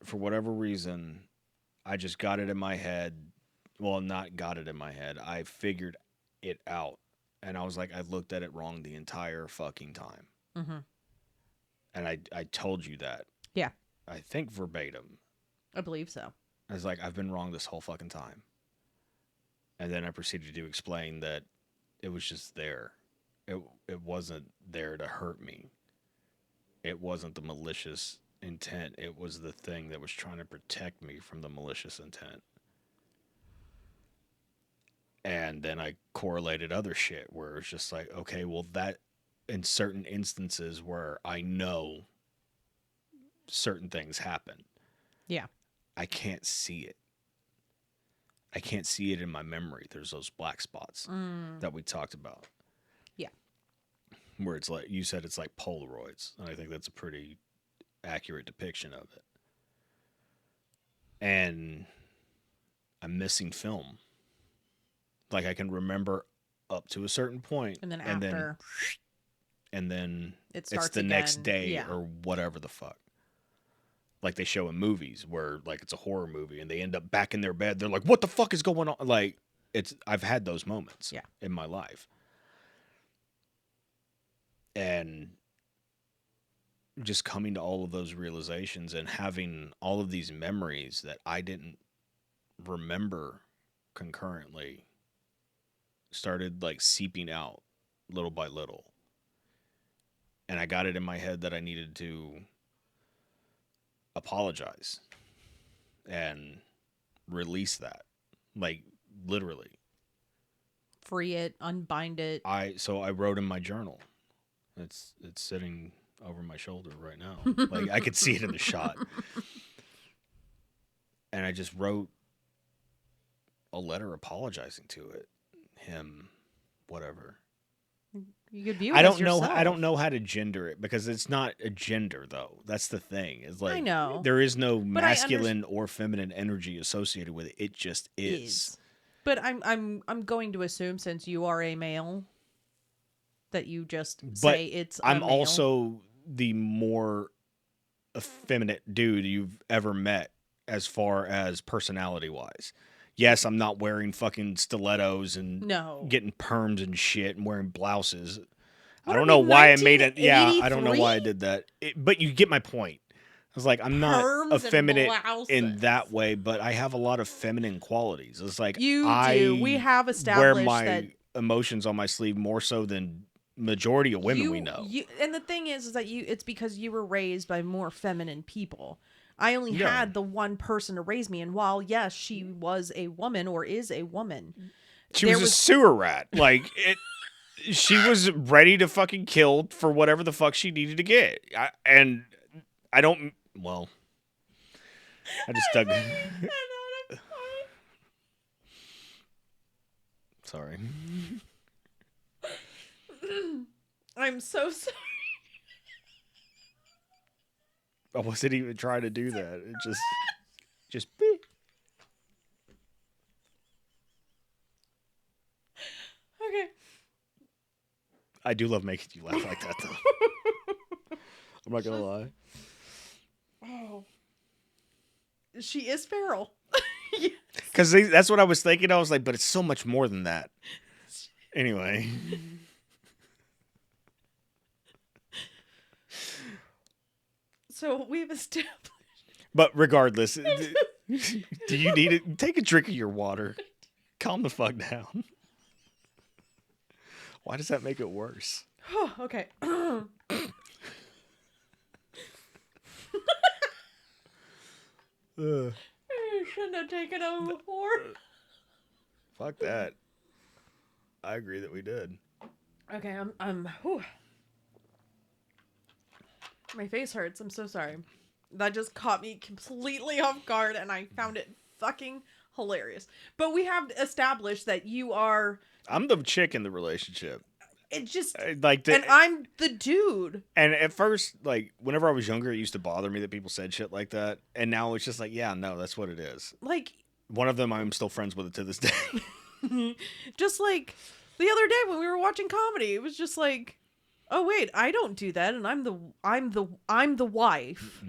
for whatever reason, I just got it in my head. Well, not got it in my head. I figured it out. And I was like, I looked at it wrong the entire fucking time. Mm-hmm. And I told you that. Yeah. I think verbatim. I believe so. I was like, I've been wrong this whole fucking time. And then I proceeded to explain that it was just there. It wasn't there to hurt me. It wasn't the malicious intent. It was the thing that was trying to protect me from the malicious intent. And then I correlated other shit where it's just like, okay, well, that in certain instances where I know certain things happen. Yeah. I can't see it. I can't see it in my memory. There's those black spots that we talked about. Yeah. Where it's like, you said it's like Polaroids. And I think that's a pretty accurate depiction of it. And I'm missing film. Like I can remember up to a certain point, and then after, and then it's the again. next day yeah. or whatever the fuck. like they show in movies where like it's a horror movie and they end up back in their bed. They're like, what the fuck is going on? Like I've had those moments in my life. And just coming to all of those realizations and having all of these memories that I didn't remember concurrently started like seeping out little by little. And I got it in my head that I needed to apologize and release that. Like literally. Free it, unbind it. So I wrote in my journal. It's sitting over my shoulder right now. Like I could see it in the shot. And I just wrote a letter apologizing to it. Him, whatever. You could view it as yourself. I don't know how to gender it because it's not a gender though. That's the thing. It's like I know. there is no masculine or feminine energy associated with it. It just is. But I'm going to assume since you are a male that you just say it's a I'm male. also the more effeminate dude you've ever met as far as personality wise. Yes, I'm not wearing fucking stilettos and getting perms and shit and wearing blouses. I don't know why I made it. Yeah, I don't know why I did that. But you get my point. I was like, I'm not effeminate in that way, but I have a lot of feminine qualities. It's like you do. We have established wear my that emotions on my sleeve more so than majority of women we know. And the thing is that it's because you were raised by more feminine people. I only had the one person to raise me, and while yes, she was a woman or is a woman, she was a sewer rat. Like she was ready to fucking kill for whatever the fuck she needed to get. I just dug. Sorry. I'm so sorry. I wasn't even trying to do that. It just. Okay. I do love making you laugh like that, though. I'm not gonna lie. Oh. She is feral. Because that's what I was thinking. I was like, but it's so much more than that. Anyway. So we've established. But regardless, do you need it? Take a drink of your water. Calm the fuck down. Why does that make it worse? Oh, okay. You shouldn't have taken them before. Fuck that. I agree that we did. Okay, whew. My face hurts. I'm so sorry. That just caught me completely off guard, and I found it fucking hilarious. But we have established that you are... I'm the chick in the relationship. It just... and I'm the dude. And at first, like, whenever I was younger, it used to bother me that people said shit like that. And now it's just like, yeah, no, that's what it is. Like... One of them, I'm still friends with it to this day. Just like the other day when we were watching comedy, it was just like... Oh wait, I don't do that, and I'm the wife.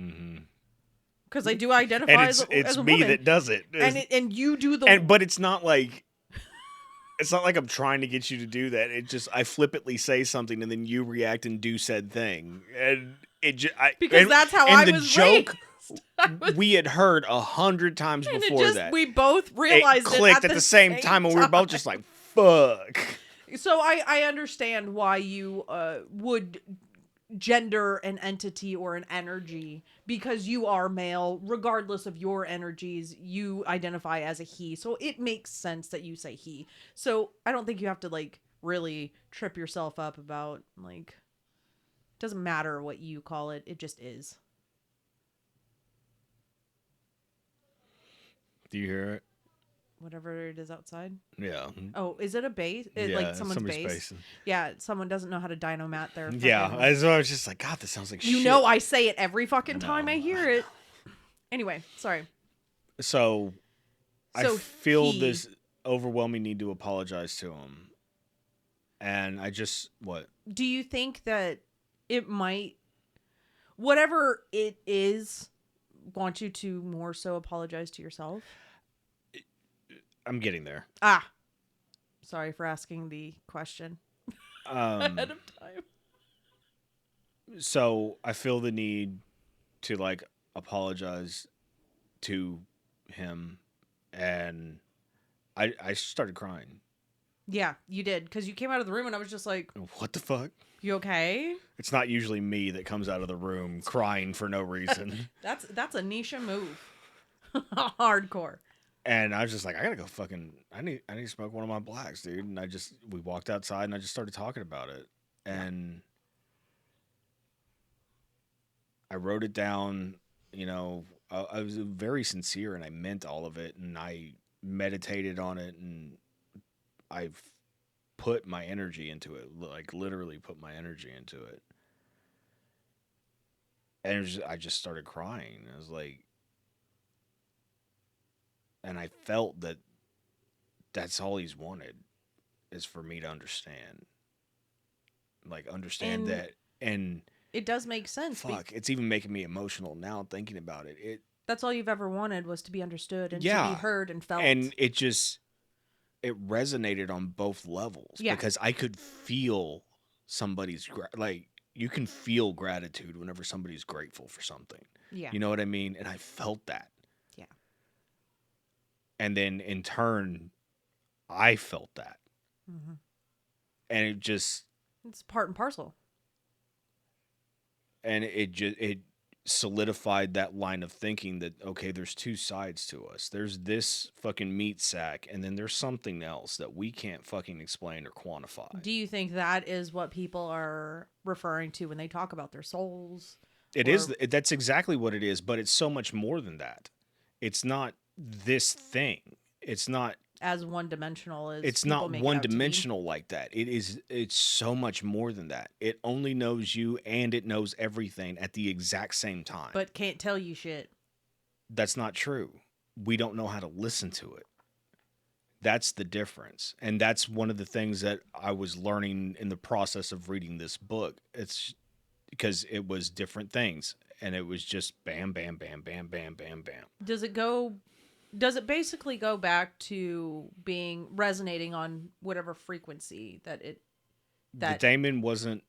Because I do identify and as a it's woman. me that does it, and you do the. But it's not like I'm trying to get you to do that. It just I flippantly say something, and then you react and do said thing, and that's how I was joke. Raised. We had heard 100 times before that. We both realized it clicked at the same time, and we were both just like, "Fuck." So I understand why you would gender an entity or an energy, because you are male. Regardless of your energies, you identify as a he. So it makes sense that you say he. So I don't think you have to like really trip yourself up about like, it doesn't matter what you call it. It just is. Do you hear it? Whatever it is outside. Yeah. Oh, is it a bass? Yeah, like someone's bass? Basing. Yeah, someone doesn't know how to dynomat their. Yeah, I was just like, God, this sounds like shit. You know, I say it every fucking time I hear it. Anyway, sorry. So I feel this overwhelming need to apologize to him. And I just, what? Do you think that it might, whatever it is, want you to more so apologize to yourself? I'm getting there. Ah, sorry for asking the question ahead of time. So I feel the need to like apologize to him, and I started crying. Yeah, you did, because you came out of the room and I was just like, What the fuck? "You okay?" It's not usually me that comes out of the room crying for no reason. That's a Nisha move, hardcore. And I was just like, I gotta go fucking. I need to smoke one of my blacks, dude. And we walked outside and I just started talking about it, Yeah. and I wrote it down. You know, I was very sincere and I meant all of it, and I meditated on it, and I've put my energy into it, like literally put my energy into it. And I just started crying. I was like, and I felt that that's all he's wanted is for me to understand, like understand And that. And it does make sense. fuck, it's even making me emotional now thinking about it. That's all you've ever wanted, was to be understood and to be Yeah, heard and felt. and it resonated on both levels Yeah. because I could feel somebody's like you can feel gratitude whenever somebody's grateful for something. Yeah. You know what I mean? And I felt that. Yeah. And then in turn, I felt that. Mm-hmm. And it just It's part and parcel. it solidified that line of thinking that okay, there's two sides to us. There's this fucking meat sack, and then there's something else that we can't fucking explain or quantify. Do you think that is what people are referring to when they talk about their souls? It Or- is. That's exactly what it is, but it's so much more than that. It's not this thing. It's not. As one dimensional as It's people not make it one out to be? dimensional like that. It is. It's so much more than that. It only knows you, and it knows everything at the exact same time. But can't tell you shit. That's not true. We don't know how to listen to it. That's the difference. And that's one of the things that I was learning in the process of reading this book. It's because it was different things, and it was just bam, bam, bam, bam, bam, bam, bam. Does it basically go back to being resonating on whatever frequency that The Daemon wasn't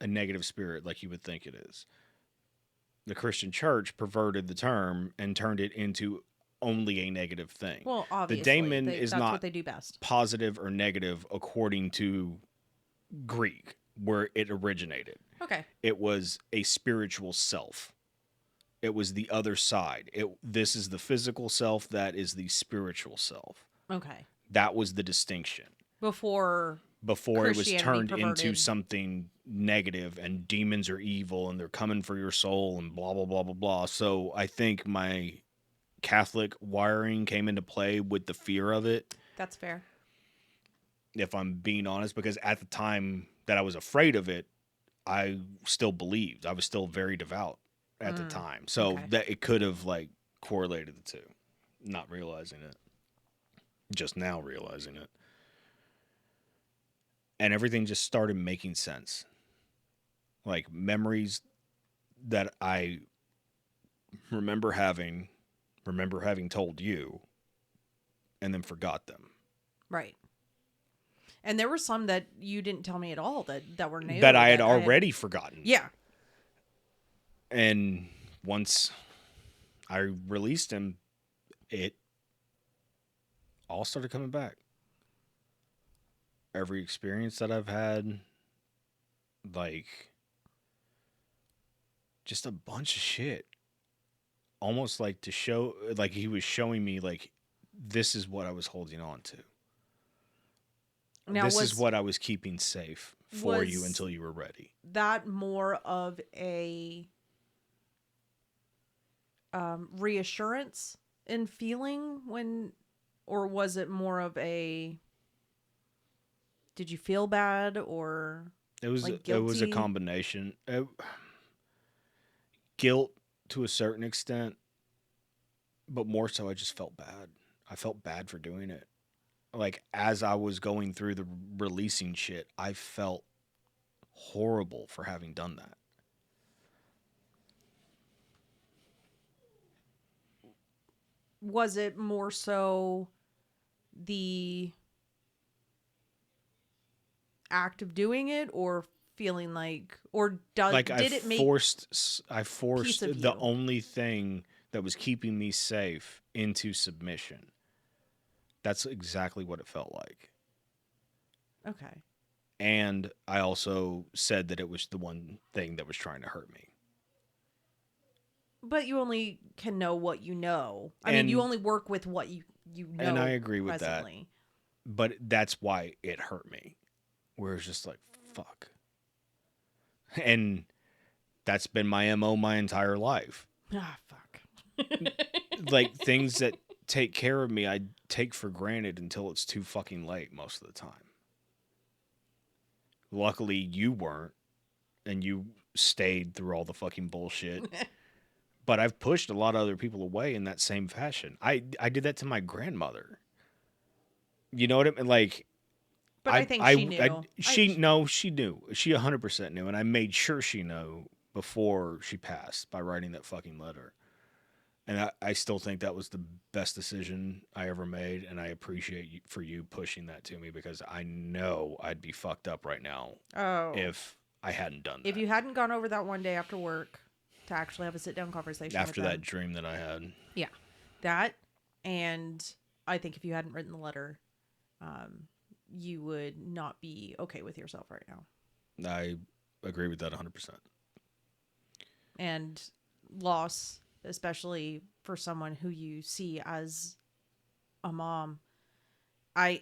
a negative spirit like you would think it is. The Christian church perverted the term and turned it into only a negative thing. Well, obviously, the Daemon is that's not what they do best. positive or negative according to Greek, where it originated. Okay. It was a spiritual self. It was the other side. This is the physical self. That is the spiritual self. Okay. That was the distinction. Before It was turned into perverted. something negative, and demons are evil and they're coming for your soul and blah, blah, blah, blah, blah. So I think my Catholic wiring came into play with the fear of it, That's fair. if I'm being honest, because at the time that I was afraid of it, I still believed. I was still very devout at the time. So okay. that it could have like correlated the two, not realizing it. Just now realizing it. And everything just started making sense. Like memories that I remember having told you, and then forgot them. Right. And there were some that you didn't tell me at all that were new. That I had already forgotten. Yeah. And once I released him, it all started coming back. Every experience that I've had, like, just a bunch of shit. Almost like to show, like he was showing me, like, this is what I was holding on to. Now, this is what I was keeping safe for you until you were ready. That more of a reassurance in feeling when, or was it more of a, did you feel bad, or it was like it was a guilty? combination. Guilt to a certain extent, but more so I just felt bad. I felt bad for doing it. Like, as I was going through the releasing shit, I felt horrible for having done that. was it more so the act of doing it, or feeling like, or Like did it make I piece forced of the you? only thing that was keeping me safe into submission. That's exactly what it felt like. Okay. And I also said that it was the one thing that was trying to hurt me. But you only can know what you know. I mean, you And only work with what you and I know agree with that. presently. But that's why it hurt me. Where it's just like, fuck. And that's been my MO my entire life. Ah, fuck. Like things that take care of me, I take for granted until it's too fucking late most of the time. Luckily, you weren't, and you stayed through all the fucking bullshit. But I've pushed a lot of other people away in that same fashion. I did that to my grandmother. You know what I mean? Like, But I think she knew. she no, she knew. She 100% knew, and I made sure she knew before she passed by writing that fucking letter. And I still think that was the best decision I ever made, and I appreciate you for you pushing that to me because I know I'd be fucked up right now Oh. if I hadn't done that. If you hadn't gone over that one day after work to actually have a sit down conversation After with that them. dream that I had. Yeah. That, and I think if you hadn't written the letter, you would not be okay with yourself right now. I agree with that 100%. And loss, especially for someone who you see as a mom, I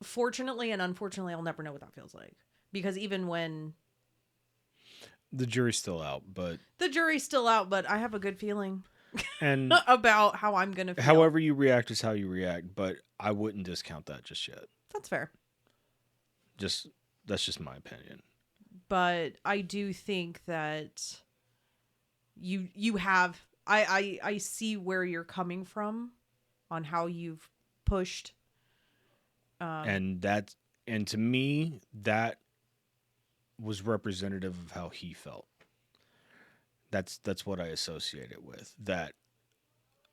fortunately and unfortunately I'll never know what that feels like, because even when The jury's still out, but the jury's still out, but I have a good feeling and about how I'm gonna feel. however you react is how you react, but I wouldn't discount that just yet. That's fair. That's just my opinion. But I do think that you have I see where you're coming from on how you've pushed. And to me that was representative of how he felt. That's what I associate it with. That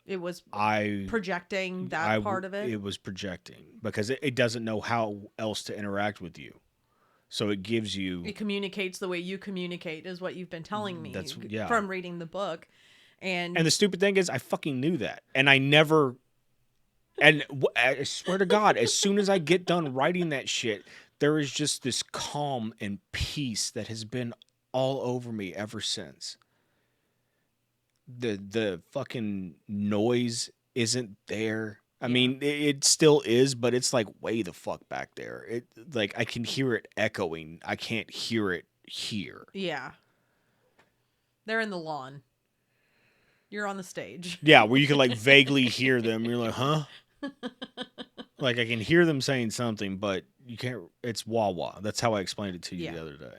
It was I projecting that part of it. It was projecting because it doesn't know how else to interact with you. So it gives you. It communicates the way you communicate, is what you've been telling me from reading the book. And the stupid thing is, I fucking knew that, and I never. And I swear to God, as soon as I get done writing that shit, there is just this calm and peace that has been all over me ever since. The fucking noise isn't there. I mean, it still is, but it's like way the fuck back there. It like I can hear it echoing. I can't hear it here. Yeah. They're in the lawn. You're on the stage. Yeah, where you can like vaguely hear them. You're like, huh? Like I can hear them saying something, but you can't. It's wah wah. That's how I explained it to you the other day.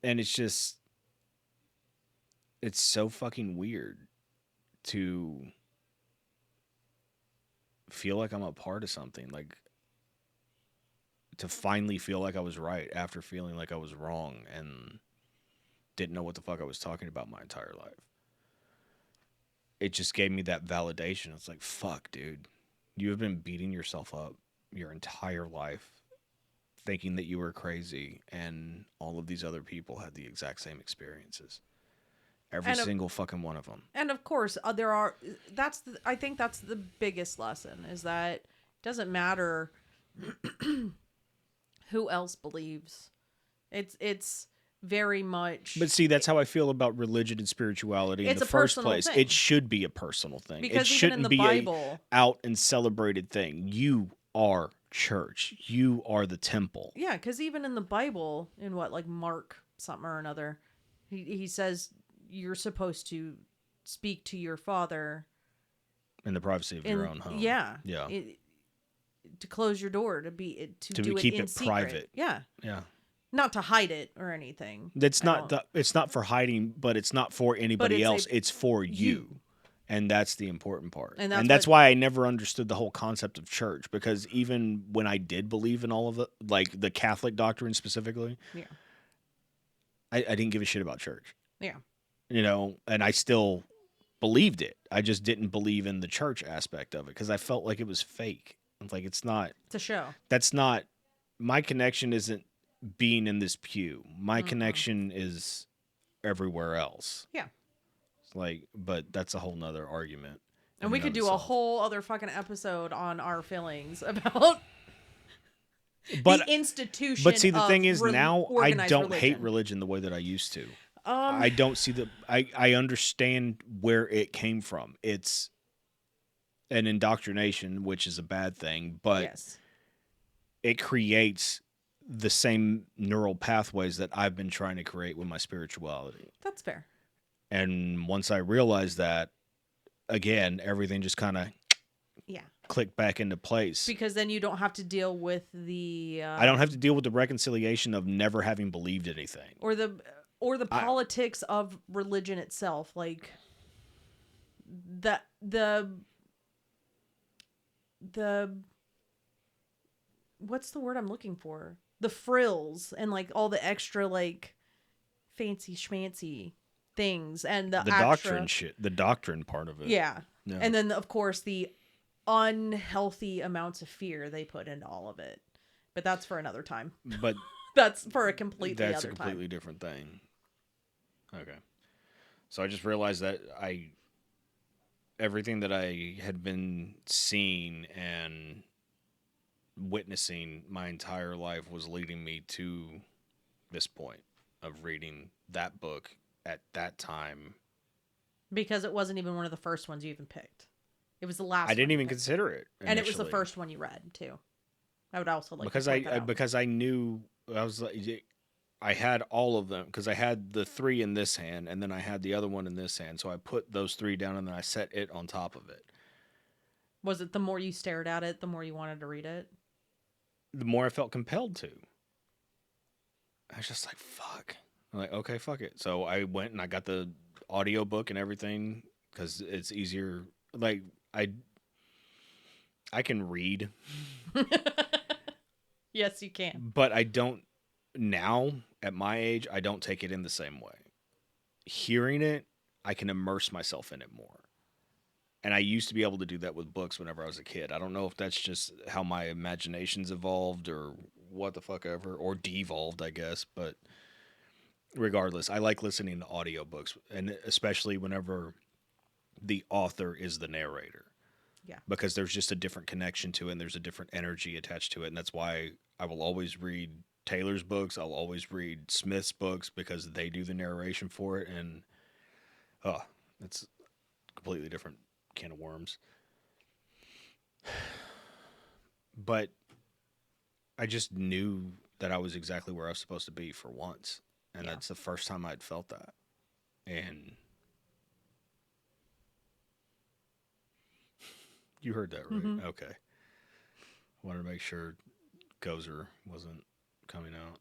And it's just, it's so fucking weird to feel like I'm a part of something, like to finally feel like I was right after feeling like I was wrong and didn't know what the fuck I was talking about my entire life. It just gave me that validation. It's like, fuck, dude, you have been beating yourself up your entire life thinking that you were crazy, and all of these other people had the exact same experiences. Every single fucking one of them. And of course, I think that's the biggest lesson, is that it doesn't matter who else believes. It's very much. But see, that's how I feel about religion and spirituality in the first place. Thing. It should be a personal thing. Because it shouldn't even in the be Bible, a out and celebrated thing. You are church. You are the temple. Yeah, because even in the Bible, in Mark something or another, he says you're supposed to speak to your Father in the privacy of your own home. Yeah, yeah. To close your door, to do keep it in it secret. Private. Yeah, yeah. Not to hide it or anything. It's not for hiding, but it's not for anybody else. It's for you. And that's the important part. And that's why I never understood the whole concept of church, because even when I did believe in all of it, like the Catholic doctrine specifically, I didn't give a shit about church. Yeah. You know, and I still believed it. I just didn't believe in the church aspect of it because I felt like it was fake. It's like it's not. It's a show. That's not my connection. Isn't being in this pew. My Mm-mm. connection is everywhere else. Yeah. It's like, but that's a whole nother argument. And we could do a whole other fucking episode on our feelings about the institution. But see, the thing is, now I don't religion. hate religion the way that I used to. Um, I don't see I understand where it came from. It's an indoctrination, which is a bad thing, but yes. it creates the same neural pathways that I've been trying to create with my spirituality. That's fair. And once I realized that, again, everything just kind of clicked back into place. Because then you don't have to deal with the... I don't have to deal with the reconciliation of never having believed anything. Or the politics of religion itself. Like, the what's the word I'm looking for? The frills and, like, all the extra, like, fancy schmancy things and the doctrine shit, the doctrine part of it. Yeah. And then of course the unhealthy amounts of fear they put into all of it. But that's for another time. But that's for a completely different thing. Okay. So I just realized that everything that I had been seeing and witnessing my entire life was leading me to this point of reading that book at that time. Because it wasn't even one of the first ones you even picked. It was the last. I didn't even consider it initially. And it was the first one you read too. I would also like because I knew I was like I had all of them because I had the 3 in this hand and then I had the other one in this hand. So I put those 3 down and then I set it on top of it. Was it the more you stared at it, the more you wanted to read it? The more I felt compelled to. I was just like, fuck. I'm like, okay, fuck it. So I went and I got the audiobook and everything because it's easier. Like, I can read. Yes, you can. But I don't, now, at my age, I don't take it in the same way. Hearing it, I can immerse myself in it more. And I used to be able to do that with books whenever I was a kid. I don't know if that's just how my imagination's evolved or what the fuck ever, or devolved, I guess. But regardless, I like listening to audiobooks, and especially whenever the author is the narrator. Yeah. Because there's just a different connection to it, and there's a different energy attached to it. And that's why I will always read Taylor's books. I'll always read Smith's books because they do the narration for it. And, it's a completely different can of worms. But I just knew that I was exactly where I was supposed to be for once. And that's the first time I'd felt that. And you heard that, right? Mm-hmm. Okay. Wanted to make sure Gozer wasn't coming out.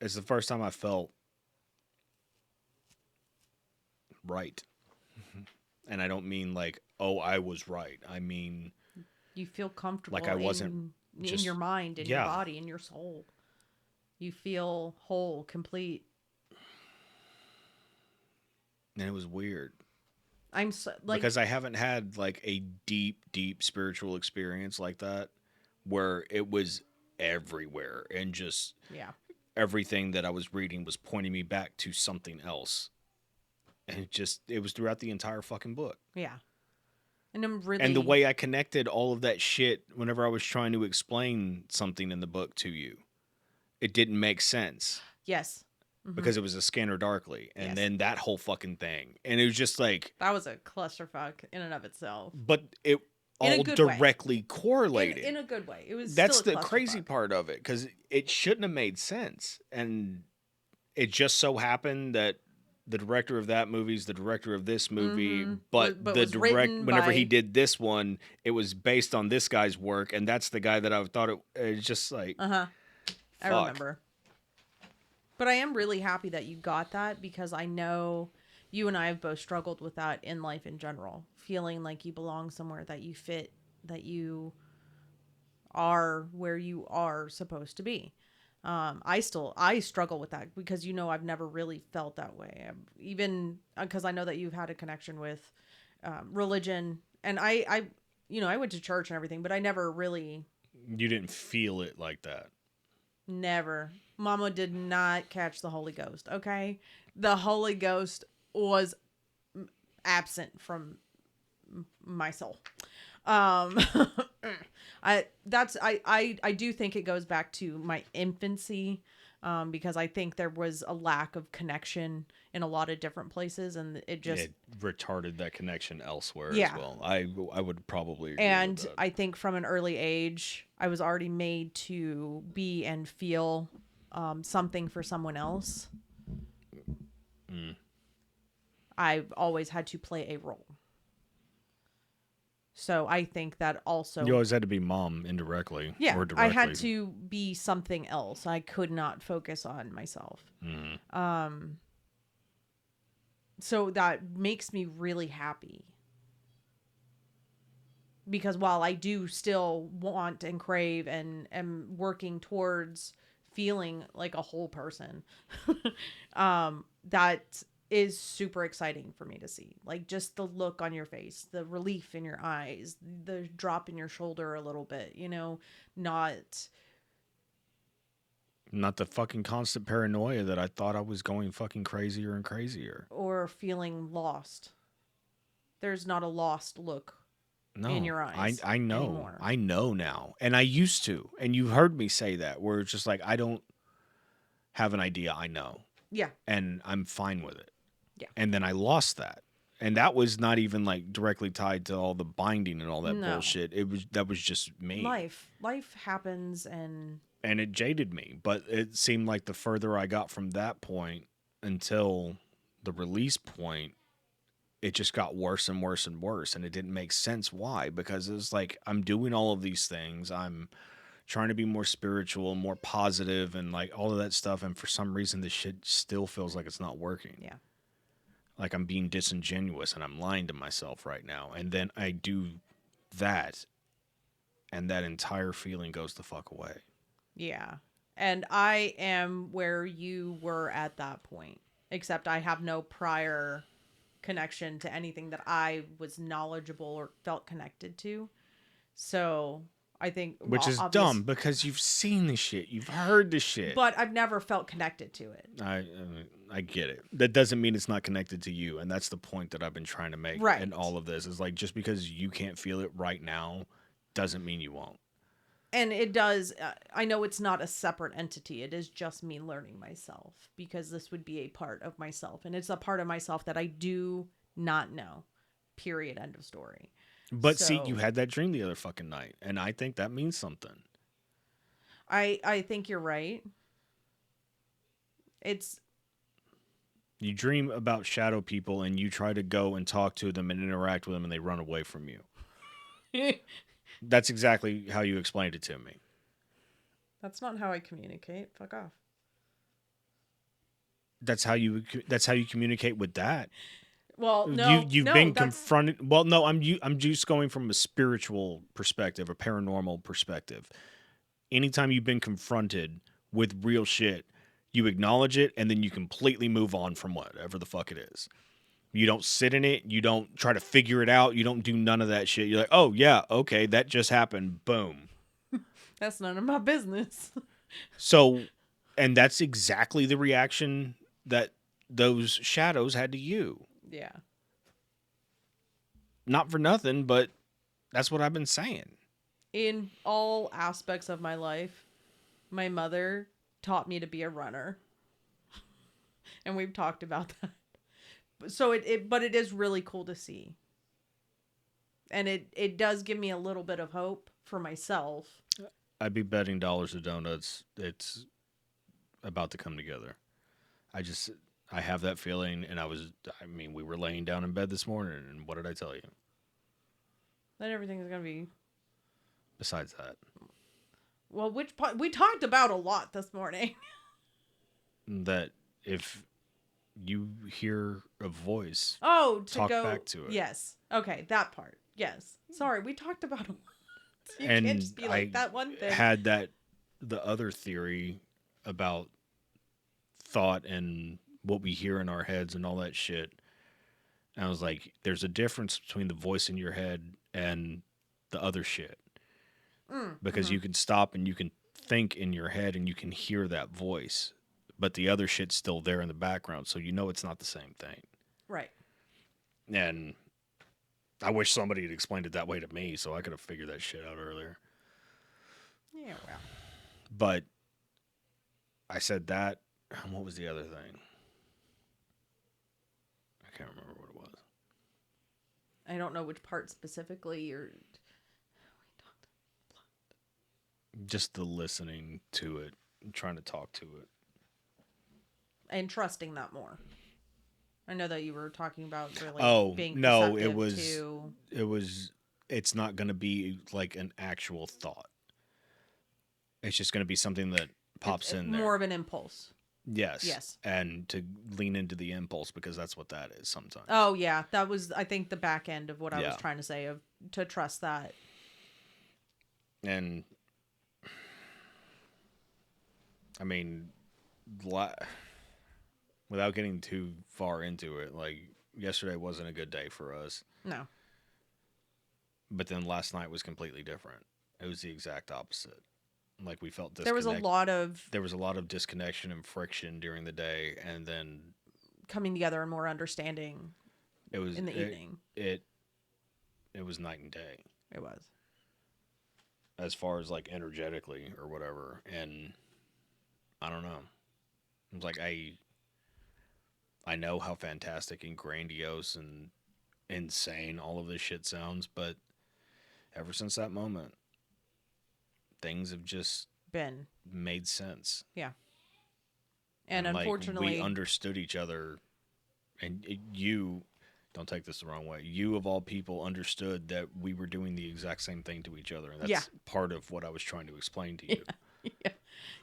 It's the first time I felt right. And I don't mean like, oh, I was right. I mean, you feel comfortable like I wasn't in your mind, in your body, in your soul. You feel whole, complete. And it was weird. Because I haven't had like a deep spiritual experience like that where it was everywhere and just everything that I was reading was pointing me back to something else. And it was throughout the entire fucking book. Yeah. And and the way I connected all of that shit whenever I was trying to explain something in the book to you, it didn't make sense. Yes. Mm-hmm. Because it was a Scanner Darkly. And then that whole fucking thing. And it was just like... That was a clusterfuck in and of itself. But it all directly correlated. In a good way. It was That's the crazy part of it. Because it shouldn't have made sense. And it just so happened that the director of that movie is the director of this movie, but whenever he did this one, it was based on this guy's work, and that's the guy that I thought it's just like... I remember. But I am really happy that you got that, because I know you and I have both struggled with that in life in general. Feeling like you belong somewhere, that you fit, that you are where you are supposed to be. I struggle with that because I've never really felt that way. Even because I know that you've had a connection with religion, and I went to church and everything, but I never really, You didn't feel it like that. never. Mama did not catch the Holy Ghost. Okay, the Holy Ghost was absent from my soul. Um, I do think it goes back to my infancy, because I think there was a lack of connection in a lot of different places, and it just It retarded that connection elsewhere as yeah. well. I would probably agree with And that. I think from an early age, I was already made to be and feel something for someone else. Mm. I've always had to play a role. So I think that also, You always had to be mom indirectly yeah, or I directly. had to be something else. I could not focus on myself. Mm. So that makes me really happy. Because while I do still want and crave and am working towards feeling like a whole person, that is super exciting for me to see. Like just the look on your face, the relief in your eyes, the drop in your shoulder a little bit, not Not the fucking constant paranoia that I thought I was going fucking crazier and crazier. or feeling lost. There's not a lost look in No, your eyes I know. anymore. I know now. And I used to. And you've heard me say that, where it's just like, I don't have an idea. I know. Yeah. And I'm fine with it. Yeah. And then I lost that. And that was not even like directly tied to all the binding and all that No. bullshit. That was just me. Life happens, and it jaded me. But it seemed like the further I got from that point until the release point, it just got worse and worse and worse. And it didn't make sense why. Because it was like, I'm doing all of these things. I'm trying to be more spiritual, more positive, and like all of that stuff. And for some reason, this shit still feels like it's not working. yeah. Like I'm being disingenuous and I'm lying to myself right now. And then I do that, and that entire feeling goes the fuck away. Yeah. And I am where you were at that point, except I have no prior connection to anything that I was knowledgeable or felt connected to. So I think, Which is dumb because you've seen the shit, you've heard the shit. But I've never felt connected to it. I get it. That doesn't mean it's not connected to you, and that's the point that I've been trying to make Right. in all of this. Is like, just because you can't feel it right now doesn't mean you won't. And it does. I know it's not a separate entity. It is just me learning myself, because this would be a part of myself. And it's a part of myself that I do not know. Period. End of story. But see, you had that dream the other fucking night, and I think that means something. I think you're right. You dream about shadow people, and you try to go and talk to them and interact with them, and they run away from you. That's exactly how you explained it to me. That's not how I communicate. Fuck off. That's how you communicate with that. Well, no, you've been confronted. Well, no, I'm just going from a spiritual perspective, a paranormal perspective. Anytime you've been confronted with real shit, you acknowledge it, and then you completely move on from whatever the fuck it is. You don't sit in it. You don't try to figure it out. You don't do none of that shit. You're like, oh, yeah, okay, that just happened. Boom. That's none of my business. So, and that's exactly the reaction that those shadows had to you. Yeah. Not for nothing, but that's what I've been saying. In all aspects of my life, my mother taught me to be a runner. And we've talked about that. So but it is really cool to see. And it does give me a little bit of hope for myself. I'd be betting dollars to donuts it's about to come together. I have that feeling, and we were laying down in bed this morning, and what did I tell you? That everything is going to be... Besides that. Well, which part? We talked about a lot this morning. That if you hear a voice, talk back to it. Yes. Okay, that part. Yes. Sorry, we talked about a lot. You and can't just be like that one thing. Had the other theory about thought and what we hear in our heads and all that shit. And I was like, there's a difference between the voice in your head and the other shit. Because you can stop and you can think in your head and you can hear that voice, but the other shit's still there in the background, so you know it's not the same thing. Right. And I wish somebody had explained it that way to me so I could have figured that shit out earlier. Yeah, well. But I said that. What was the other thing? I can't remember what it was. I don't know which part specifically you're... Just the listening to it, trying to talk to it. And trusting that more. I know that you were talking about really being no, it's not going to be like an actual thought. It's just going to be something that pops in there. More of an impulse. Yes. And to lean into the impulse, because that's what that is sometimes. Oh, yeah. That was, I think, the back end of what I was trying to say, of to trust that. And I mean, without getting too far into it, like, yesterday wasn't a good day for us. No. But then last night was completely different. It was the exact opposite. Like, we felt disconnected. There was a lot of disconnection and friction during the day, and then coming together and more understanding. It was in the evening. It was night and day. It was. As far as like energetically or whatever, and I don't know. It was like I know how fantastic and grandiose and insane all of this shit sounds, but ever since that moment, things have just been made sense. Yeah. And unfortunately, we understood each other, and you, don't take this the wrong way, you of all people understood that we were doing the exact same thing to each other, and that's part of what I was trying to explain to you. Yeah.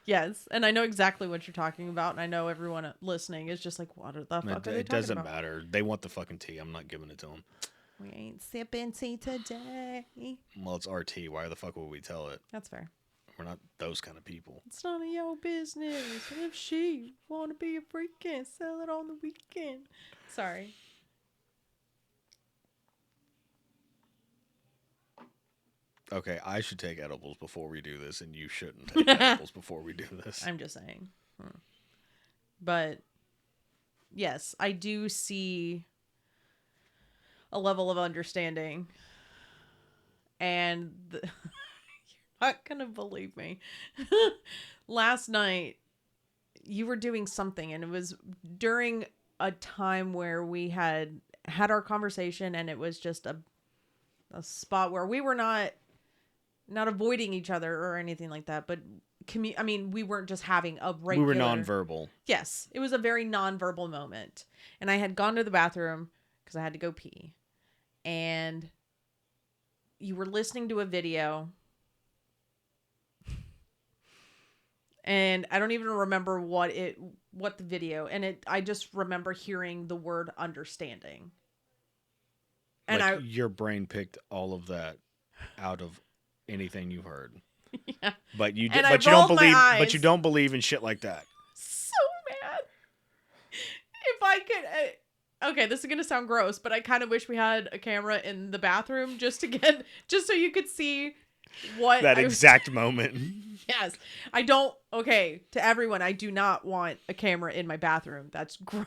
Yes, and I know exactly what you're talking about, and I know everyone listening is just like, what the fuck are they talking about? It doesn't matter. They want the fucking tea. I'm not giving it to them. We ain't sipping tea today. Well, it's our tea. Why the fuck would we tell it? That's fair. We're not those kind of people. It's none of your business. If she want to be a freak and sell it on the weekend. Sorry. Okay, I should take edibles before we do this, and you shouldn't take edibles before we do this. I'm just saying. But, yes, I do see a level of understanding. And you're not going to believe me. Last night, you were doing something, and it was during a time where we had our conversation, and it was just a spot where we were not avoiding each other or anything like that, but we weren't just having a regular... We were nonverbal. Yes, it was a very nonverbal moment. And I had gone to the bathroom because I had to go pee. And you were listening to a video. And I don't even remember what the video, and I just remember hearing the word understanding. And your brain picked all of that out of anything you heard. Yeah. But you don't believe in shit like that. So mad. If I could okay, this is going to sound gross, but I kind of wish we had a camera in the bathroom just so you could see what that exact moment. Yes. To everyone, I do not want a camera in my bathroom. That's gross.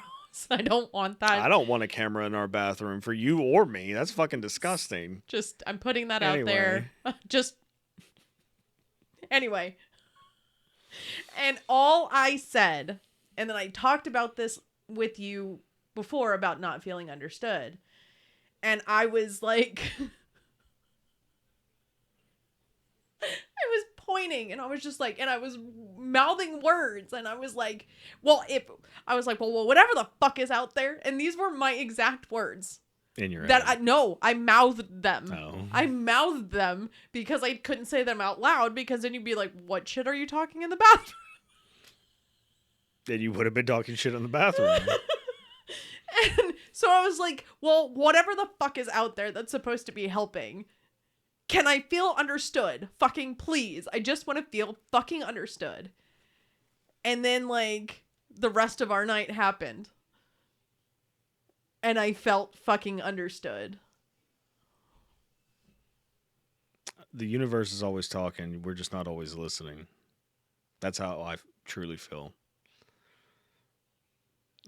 I don't want that. I don't want a camera in our bathroom for you or me. That's fucking disgusting. I'm putting that out there. Anyway. And all I said, and then I talked about this with you before about not feeling understood. And I was like, I was pointing, and I was just like, and I was mouthing words, and I was like, well, whatever the fuck is out there. And these were my exact words. In your head. I mouthed them. Oh. I mouthed them because I couldn't say them out loud, because then you'd be like, what shit are you talking in the bathroom? Then you would have been talking shit in the bathroom. And so I was like, well, whatever the fuck is out there that's supposed to be helping, can I feel understood? Fucking please. I just want to feel fucking understood. And then, like, the rest of our night happened. And I felt fucking understood. The universe is always talking. We're just not always listening. That's how I truly feel.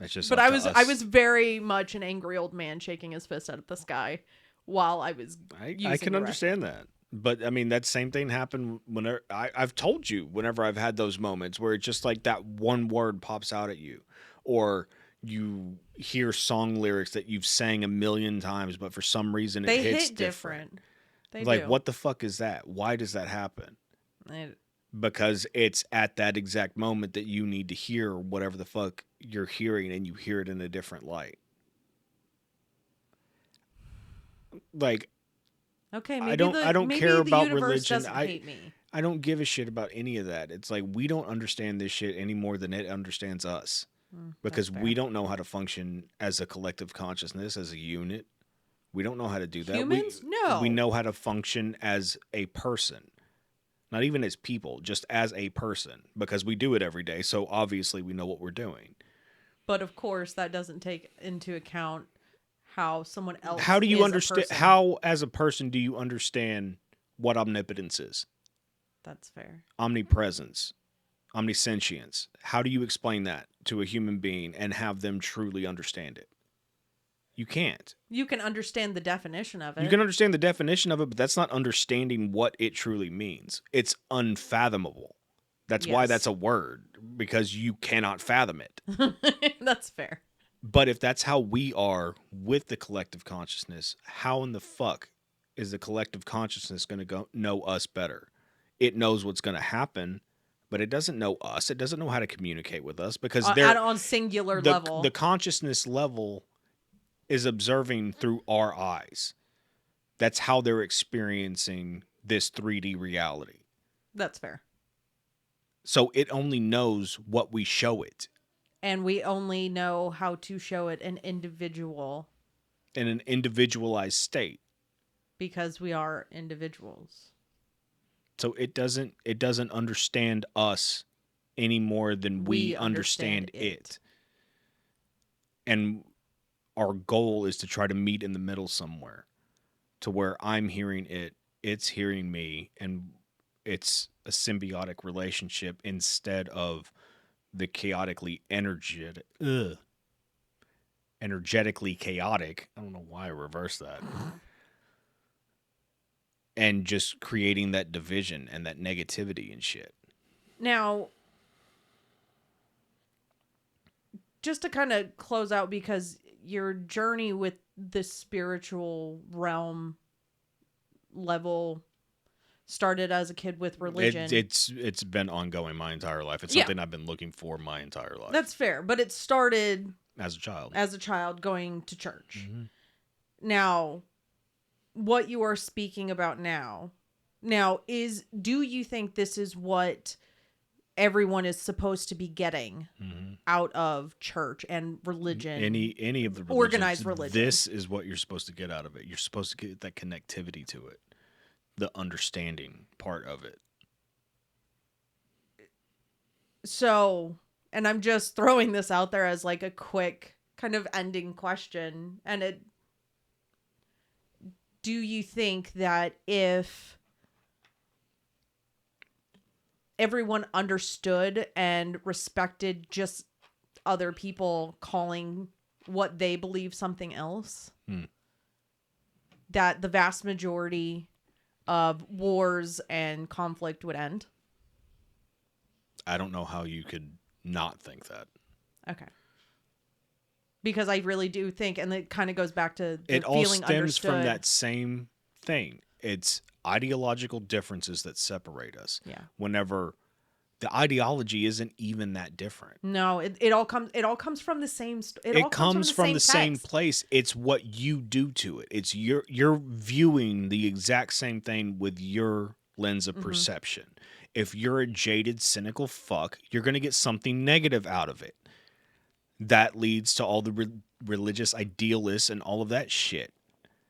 It's just But up I to was us. very much an angry old man shaking his fist at the sky while I was I can the understand that. But I mean, that same thing happened whenever I've told you, whenever I've had those moments where it's just like that one word pops out at you, or you hear song lyrics that you've sang a million times, but for some reason it They hits hit different. They Like, do. what the fuck is that? Why does that happen? It- Because it's at that exact moment that you need to hear whatever the fuck you're hearing, and you hear it in a different light. Like, okay, I maybe don't care the about universe religion. doesn't hate me. I don't give a shit about any of that. It's like, we don't understand this shit any more than it understands us, because That's we fair. don't know how to function as a collective consciousness, as a unit. We don't know how to do that. Humans? No. We know how to function as a person. Not even as people, just as a person, because we do it every day. So obviously we know what we're doing. But of course, that doesn't take into account how someone else How do you is understand? a person. How, as a person, do you understand what omnipotence is? That's fair. Omnipresence, omniscience. How do you explain that to a human being and have them truly understand it? You can't. You can understand the definition of it. You can understand the definition of it, but that's not understanding what it truly means. It's unfathomable. That's why that's a word, because you cannot fathom it. That's fair. But if that's how we are with the collective consciousness, how in the fuck is the collective consciousness going to know us better? It knows what's going to happen, but it doesn't know us. It doesn't know how to communicate with us, because on singular level. The consciousness level is observing through our eyes. That's how they're experiencing this 3D reality. That's fair. So it only knows what we show it. And we only know how to show it in an individualized state. Because we are individuals. So it doesn't understand us any more than we understand it. And our goal is to try to meet in the middle somewhere, to where I'm hearing it, it's hearing me, and it's a symbiotic relationship instead of the chaotically energetically chaotic. I don't know why I reversed that. And just creating that division and that negativity and shit. Now, just to kind of close out, because your journey with the spiritual realm level started as a kid with religion. It's been ongoing my entire life. It's something I've been looking for my entire life. That's fair, but it started as a child. As a child going to church. Mm-hmm. Now, what you are speaking about now do you think this is what everyone is supposed to be getting out of church and religion? Any of the religions, organized religion. This is what you're supposed to get out of it. You're supposed to get that connectivity to it, the understanding part of it. So, and I'm just throwing this out there as like a quick kind of ending question, and do you think that if everyone understood and respected just other people calling what they believe something else, that the vast majority of wars and conflict would end? I don't know how you could not think that. Okay. Because I really do think, and it kind of goes back to the it all feeling stems understood. From that same thing. It's ideological differences that separate us. Yeah. Whenever the ideology isn't even that different. No, it all comes from the same. It comes from the same place. It's what you do to it. It's you're viewing the exact same thing with your lens of perception. If you're a jaded, cynical fuck, you're gonna get something negative out of it. That leads to all the religious idealists and all of that shit.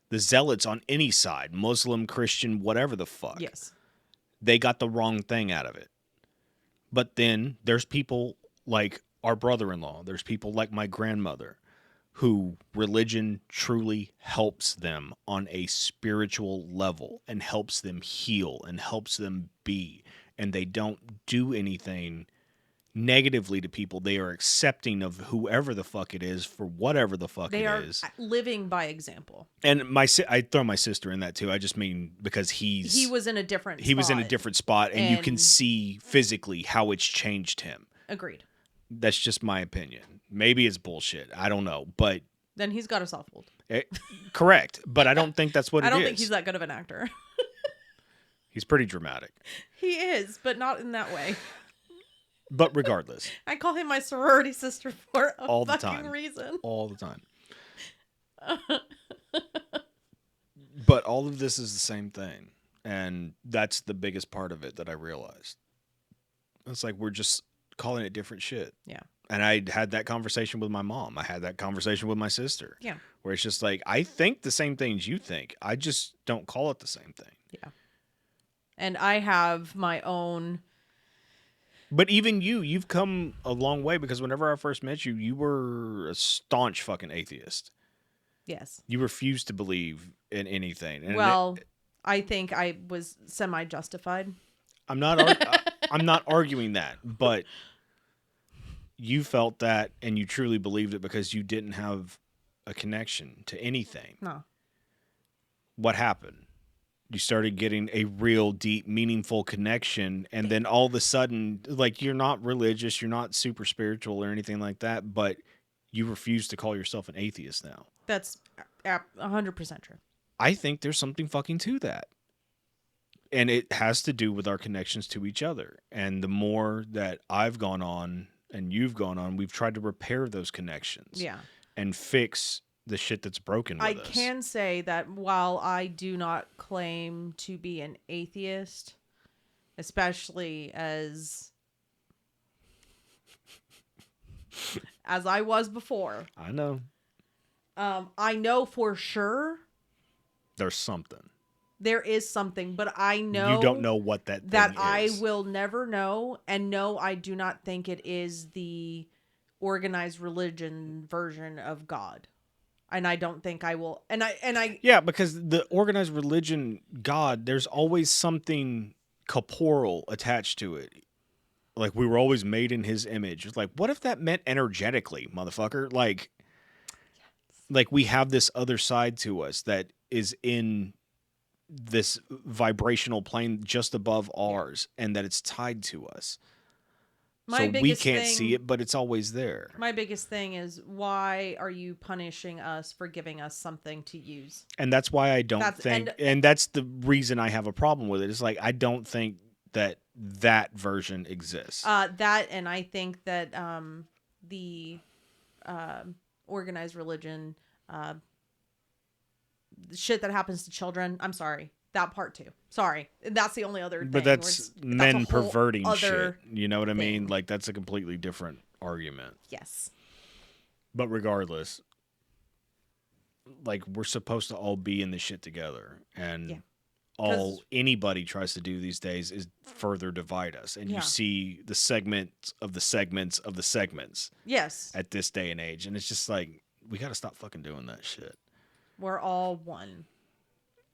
The zealots on any side, Muslim, Christian, whatever the fuck. Yes. They got the wrong thing out of it. But then there's people like our brother-in-law. There's people like my grandmother who religion truly helps them on a spiritual level and helps them heal and helps them be. And they don't do anything negatively to people. They are accepting of whoever the fuck it is for whatever the fuck They it are is. living by example. And I throw my sister in that too. I just mean because He was in a different he was in a spot. different spot, and you can And- see physically how it's changed him. Agreed. That's just my opinion. Maybe it's bullshit. I don't know, but Then he's got a soft hold. correct. But I don't think that's what it is. I don't think he's that good of an actor. He's pretty dramatic. He is, but not in that way. But regardless, I call him my sorority sister for a all the fucking time. reason. All the time. But all of this is the same thing. And that's the biggest part of it that I realized. It's like we're just calling it different shit. Yeah. And I had that conversation with my mom. I had that conversation with my sister. Yeah. Where it's just like, I think the same things you think. I just don't call it the same thing. Yeah. And I have my own. But even you've come a long way, because whenever I first met you, you were a staunch fucking atheist. Yes. You refused to believe in anything. And Well, I think I was semi-justified. I'm not arguing that, but you felt that and you truly believed it because you didn't have a connection to anything. No. What happened? You started getting a real deep, meaningful connection, and then all of a sudden, like, you're not religious, you're not super spiritual or anything like that, but you refuse to call yourself an atheist now. That's 100% true. I think there's something fucking to that. And it has to do with our connections to each other. And the more that I've gone on and you've gone on, we've tried to repair those connections. Yeah. And fix the shit that's broken with I us. can say that while I do not claim to be an atheist, especially as I was before, I know. I know for sure There's something. there is something, but I know You don't know what that thing I is. will never know. And no, I do not think it is the organized religion version of God. And I don't think I will. And I Yeah, because the organized religion, God, there's always something corporeal attached to it. Like, we were always made in his image. It's like, what if that meant energetically, motherfucker? Like we have this other side to us that is in this vibrational plane just above ours, and that it's tied to us. So we can't see it, but it's always there. My biggest thing is, why are you punishing us for giving us something to use? And that's why I don't think, and that's the reason I have a problem with it. It's like, I don't think that version exists. That, and I think that the organized religion, shit that happens to children. I'm sorry. That part too. Sorry. That's the only other thing. But that's men perverting shit. You know what I mean? Like, that's a completely different argument. Yes. But regardless, like, we're supposed to all be in this shit together. And all anybody tries to do these days is further divide us. And you see the segments of the segments of the segments. Yes. At this day and age. And it's just like, we got to stop fucking doing that shit. We're all one.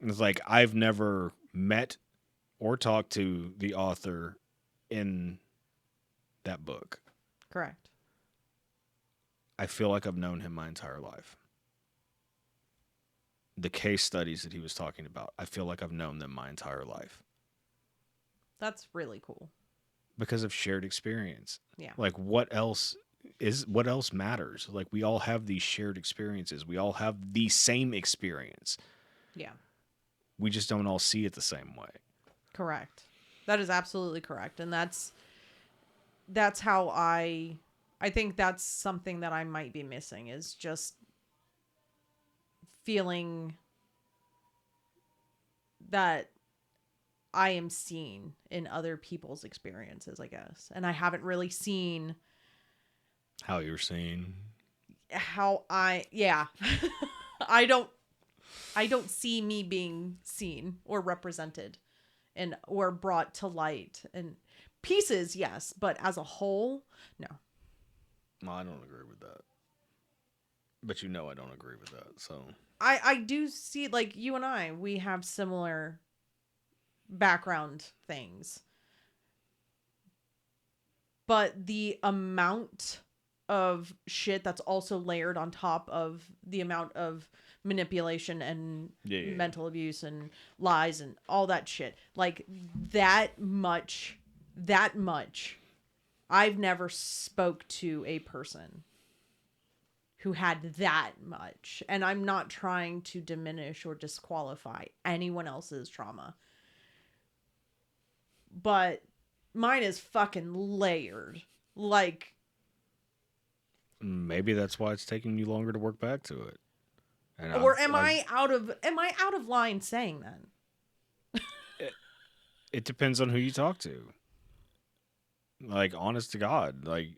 It's like, I've never met or talked to the author in that book. Correct. I feel like I've known him my entire life. The case studies that he was talking about, I feel like I've known them my entire life. That's really cool. Because of shared experience. Yeah. Like, what else matters? Like, we all have these shared experiences. We all have the same experience. Yeah. We just don't all see it the same way. Correct. That is absolutely correct. And that's how I think that's something that I might be missing, is just feeling that I am seen in other people's experiences, I guess. And I haven't really seen how you're seen. I don't see me being seen or represented or brought to light. And Pieces, yes, but as a whole, no. No, I don't agree with that. But you know I don't agree with that. So I do see, like, you and I, we have similar background things. But the amount of shit that's also layered on top of the amount of manipulation and yeah. mental abuse and lies and all that shit, like that much I've never spoke to a person who had that much, and I'm not trying to diminish or disqualify anyone else's trauma, but mine is fucking layered. Like, Maybe that's why it's taking you longer to work back to it. And or am I out of line saying that? it depends on who you talk to. Like, honest to God, like,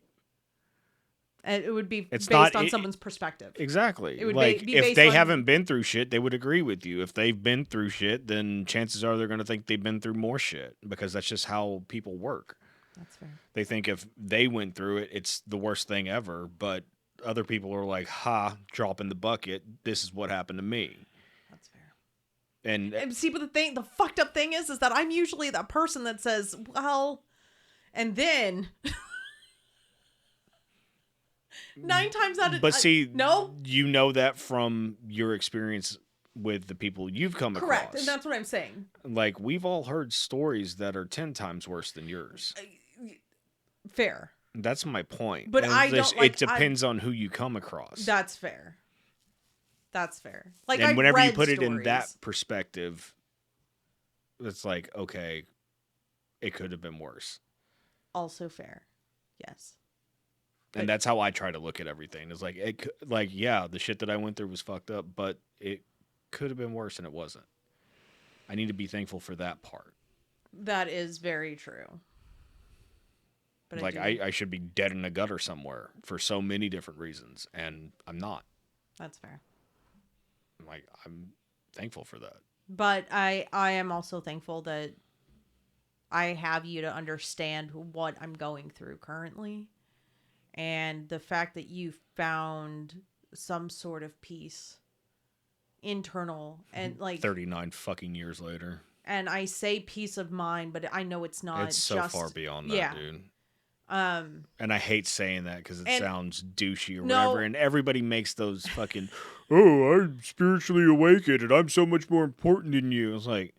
It would be it's based not on someone's perspective. exactly. It would like be if based they on, haven't been through shit, they would agree with you. If they've been through shit, then chances are they're going to think they've been through more shit, because that's just how people work. That's fair. They think if they went through it, it's the worst thing ever. But other people are like, "Ha, drop in the bucket. This is what happened to me." That's fair. And See, but the fucked up thing is that I'm usually that person that says, well, and then 9 times out of but see, no, you know that from your experience with the people you've come correct, across. and that's what I'm saying. Like, we've all heard stories that are 10 times worse than yours. Fair, That's my point. but And I don't like. it depends on who you come across. That's fair. That's fair. Like, And I've whenever you read put it in stories. that perspective, it's like, okay, it could have been worse. Also fair, yes. And that's how I try to look at everything. It's like, yeah, the shit that I went through was fucked up, but it could have been worse, and it wasn't. I need to be thankful for that part. That is very true. But Like, I should be dead in a gutter somewhere for so many different reasons, and I'm not. That's fair. Like, I'm thankful for that. But I am also thankful that I have you to understand what I'm going through currently. And the fact that you found some sort of peace internal and, like, 39 fucking years later. And I say peace of mind, but I know it's not. It's so just, far beyond that, dude. Um, And I hate saying that because it sounds douchey or no, whatever. And everybody makes those fucking, oh, I'm spiritually awakened and I'm so much more important than you. It's like,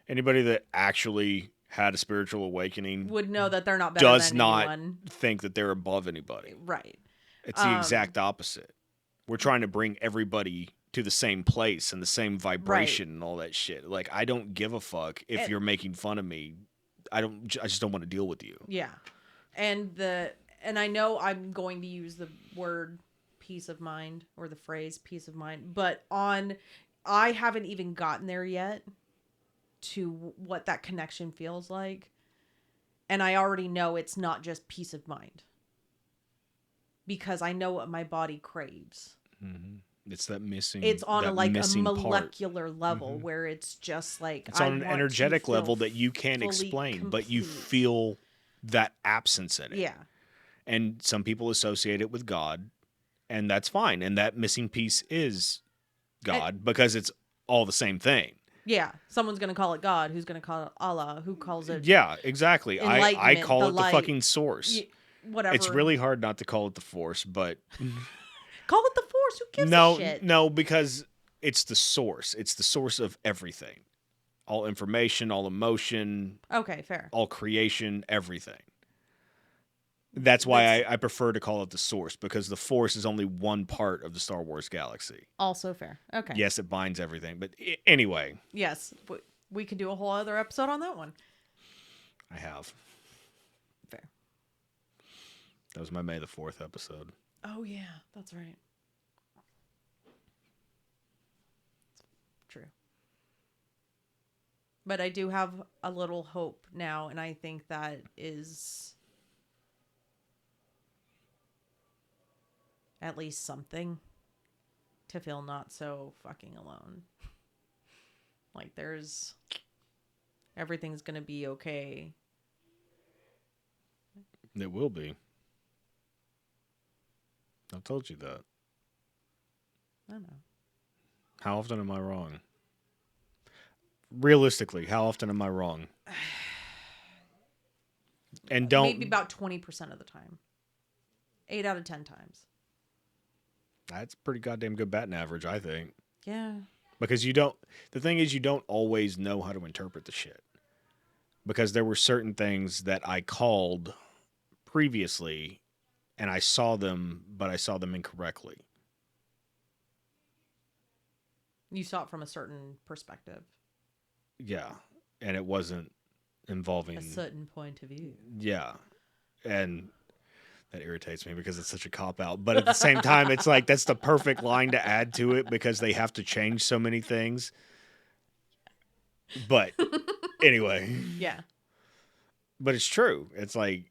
anybody that actually had a spiritual awakening would know that they're not better does than not anyone. think that they're above anybody. Right. It's the exact opposite. We're trying to bring everybody to the same place and the same vibration and all that shit. Like, I don't give a fuck if you're making fun of me. I just don't want to deal with you. Yeah. And I know I'm going to use the word peace of mind or the phrase peace of mind, but I haven't even gotten there yet to what that connection feels like. And I already know it's not just peace of mind, because I know what my body craves. Mm-hmm. It's that missing. It's on a molecular part. level where it's just like, it's on an energetic level that you can't explain, complete. but you feel that absence in it. Yeah. And some people associate it with God, and that's fine. And that missing piece is God, because it's all the same thing. Yeah. Someone's going to call it God. Who's going to call it Allah? Who calls it? Yeah, exactly. I call it the fucking source. Whatever. It's really hard not to call it the force, but call it the force. Who gives a shit? No, because it's the source. It's the source of everything. All information, all emotion. Okay, fair. All creation, everything. That's why I prefer to call it the source, because the force is only one part of the Star Wars galaxy. Also fair. Okay. Yes, it binds everything. But anyway. Yes. We could do a whole other episode on that one. I have. Fair. That was my May the 4th episode. Oh, yeah. That's right. True. But I do have a little hope now, and I think that is at least something to feel not so fucking alone. Like, everything's gonna be okay. It will be. I've told you that. I don't know. How often am I wrong? Realistically, how often am I wrong? And Maybe don't. about 20% of the time. 8 out of 10 times. That's pretty goddamn good batting average, I think. Yeah. Because you don't. The thing is, you don't always know how to interpret the shit. Because there were certain things that I called previously, and I saw them, but I saw them incorrectly. You saw it from a certain perspective. Yeah, and it wasn't involving A certain point of view. Yeah, and that irritates me because it's such a cop out. But at the same time, it's like that's the perfect line to add to it because they have to change so many things. But anyway, Yeah. but it's true. It's like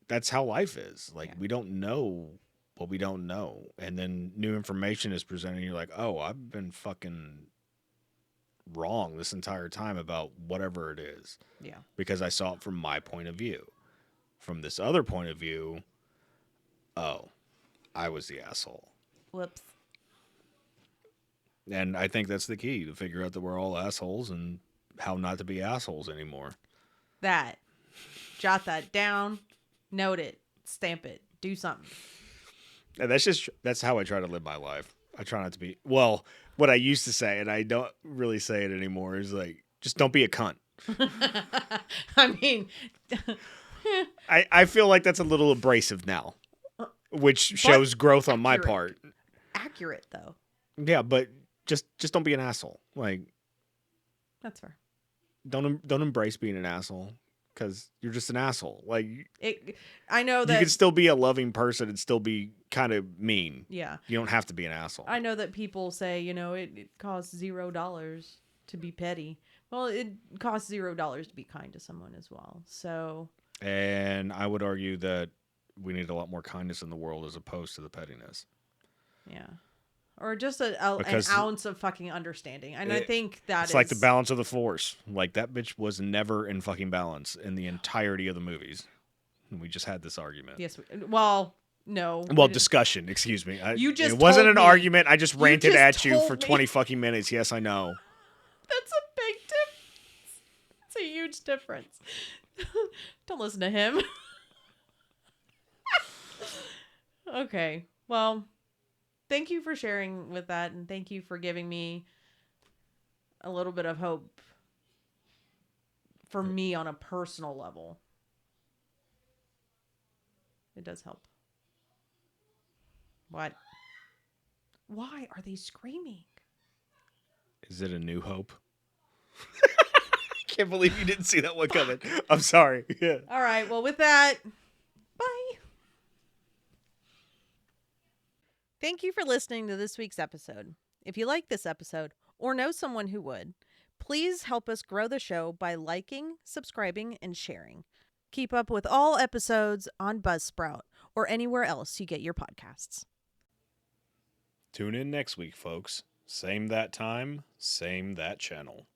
that's how life is. Like Yeah. we don't know what we don't know, and then new information is presented. And you're like, oh, I've been fucking wrong this entire time about whatever it is. Yeah. Because I saw it from my point of view. From this other point of view, oh, I was the asshole. Whoops. And I think that's the key to figure out that we're all assholes and how not to be assholes anymore. That. Jot that down. Note it. Stamp it. Do something. And that's how I try to live my life. I try not to be, well, what I used to say, and I don't really say it anymore, is like, just don't be a cunt. I mean, I feel like that's a little abrasive now, which shows growth on my part. Accurate, though. Yeah, but just don't be an asshole. Like, that's fair. Don't embrace being an asshole because you're just an asshole. Like, I know that you can still be a loving person and still be kind of mean. Yeah, you don't have to be an asshole. I know that people say, it costs $0 to be petty. Well, it costs $0 to be kind to someone as well. So, and I would argue that we need a lot more kindness in the world as opposed to the pettiness. Yeah. Or just an ounce of fucking understanding. And I think it's like the balance of the force. Like, that bitch was never in fucking balance in the entirety of the movies. And we just had this argument. Yes. Well, no. Well, discussion. Excuse me. It wasn't an argument. I just ranted at you for 20 fucking minutes. Yes, I know. That's a big difference. It's a huge difference. Don't listen to him. Okay. Well, thank you for sharing with that, and thank you for giving me a little bit of hope for me on a personal level. It does help. What? Why are they screaming? Is it A New Hope? I can't believe you didn't see that one coming. I'm sorry. Yeah. All right. Well, with that, bye. Thank you for listening to this week's episode. If you like this episode or know someone who would, please help us grow the show by liking, subscribing, and sharing. Keep up with all episodes on Buzzsprout or anywhere else you get your podcasts. Tune in next week, folks. Same that time, same that channel.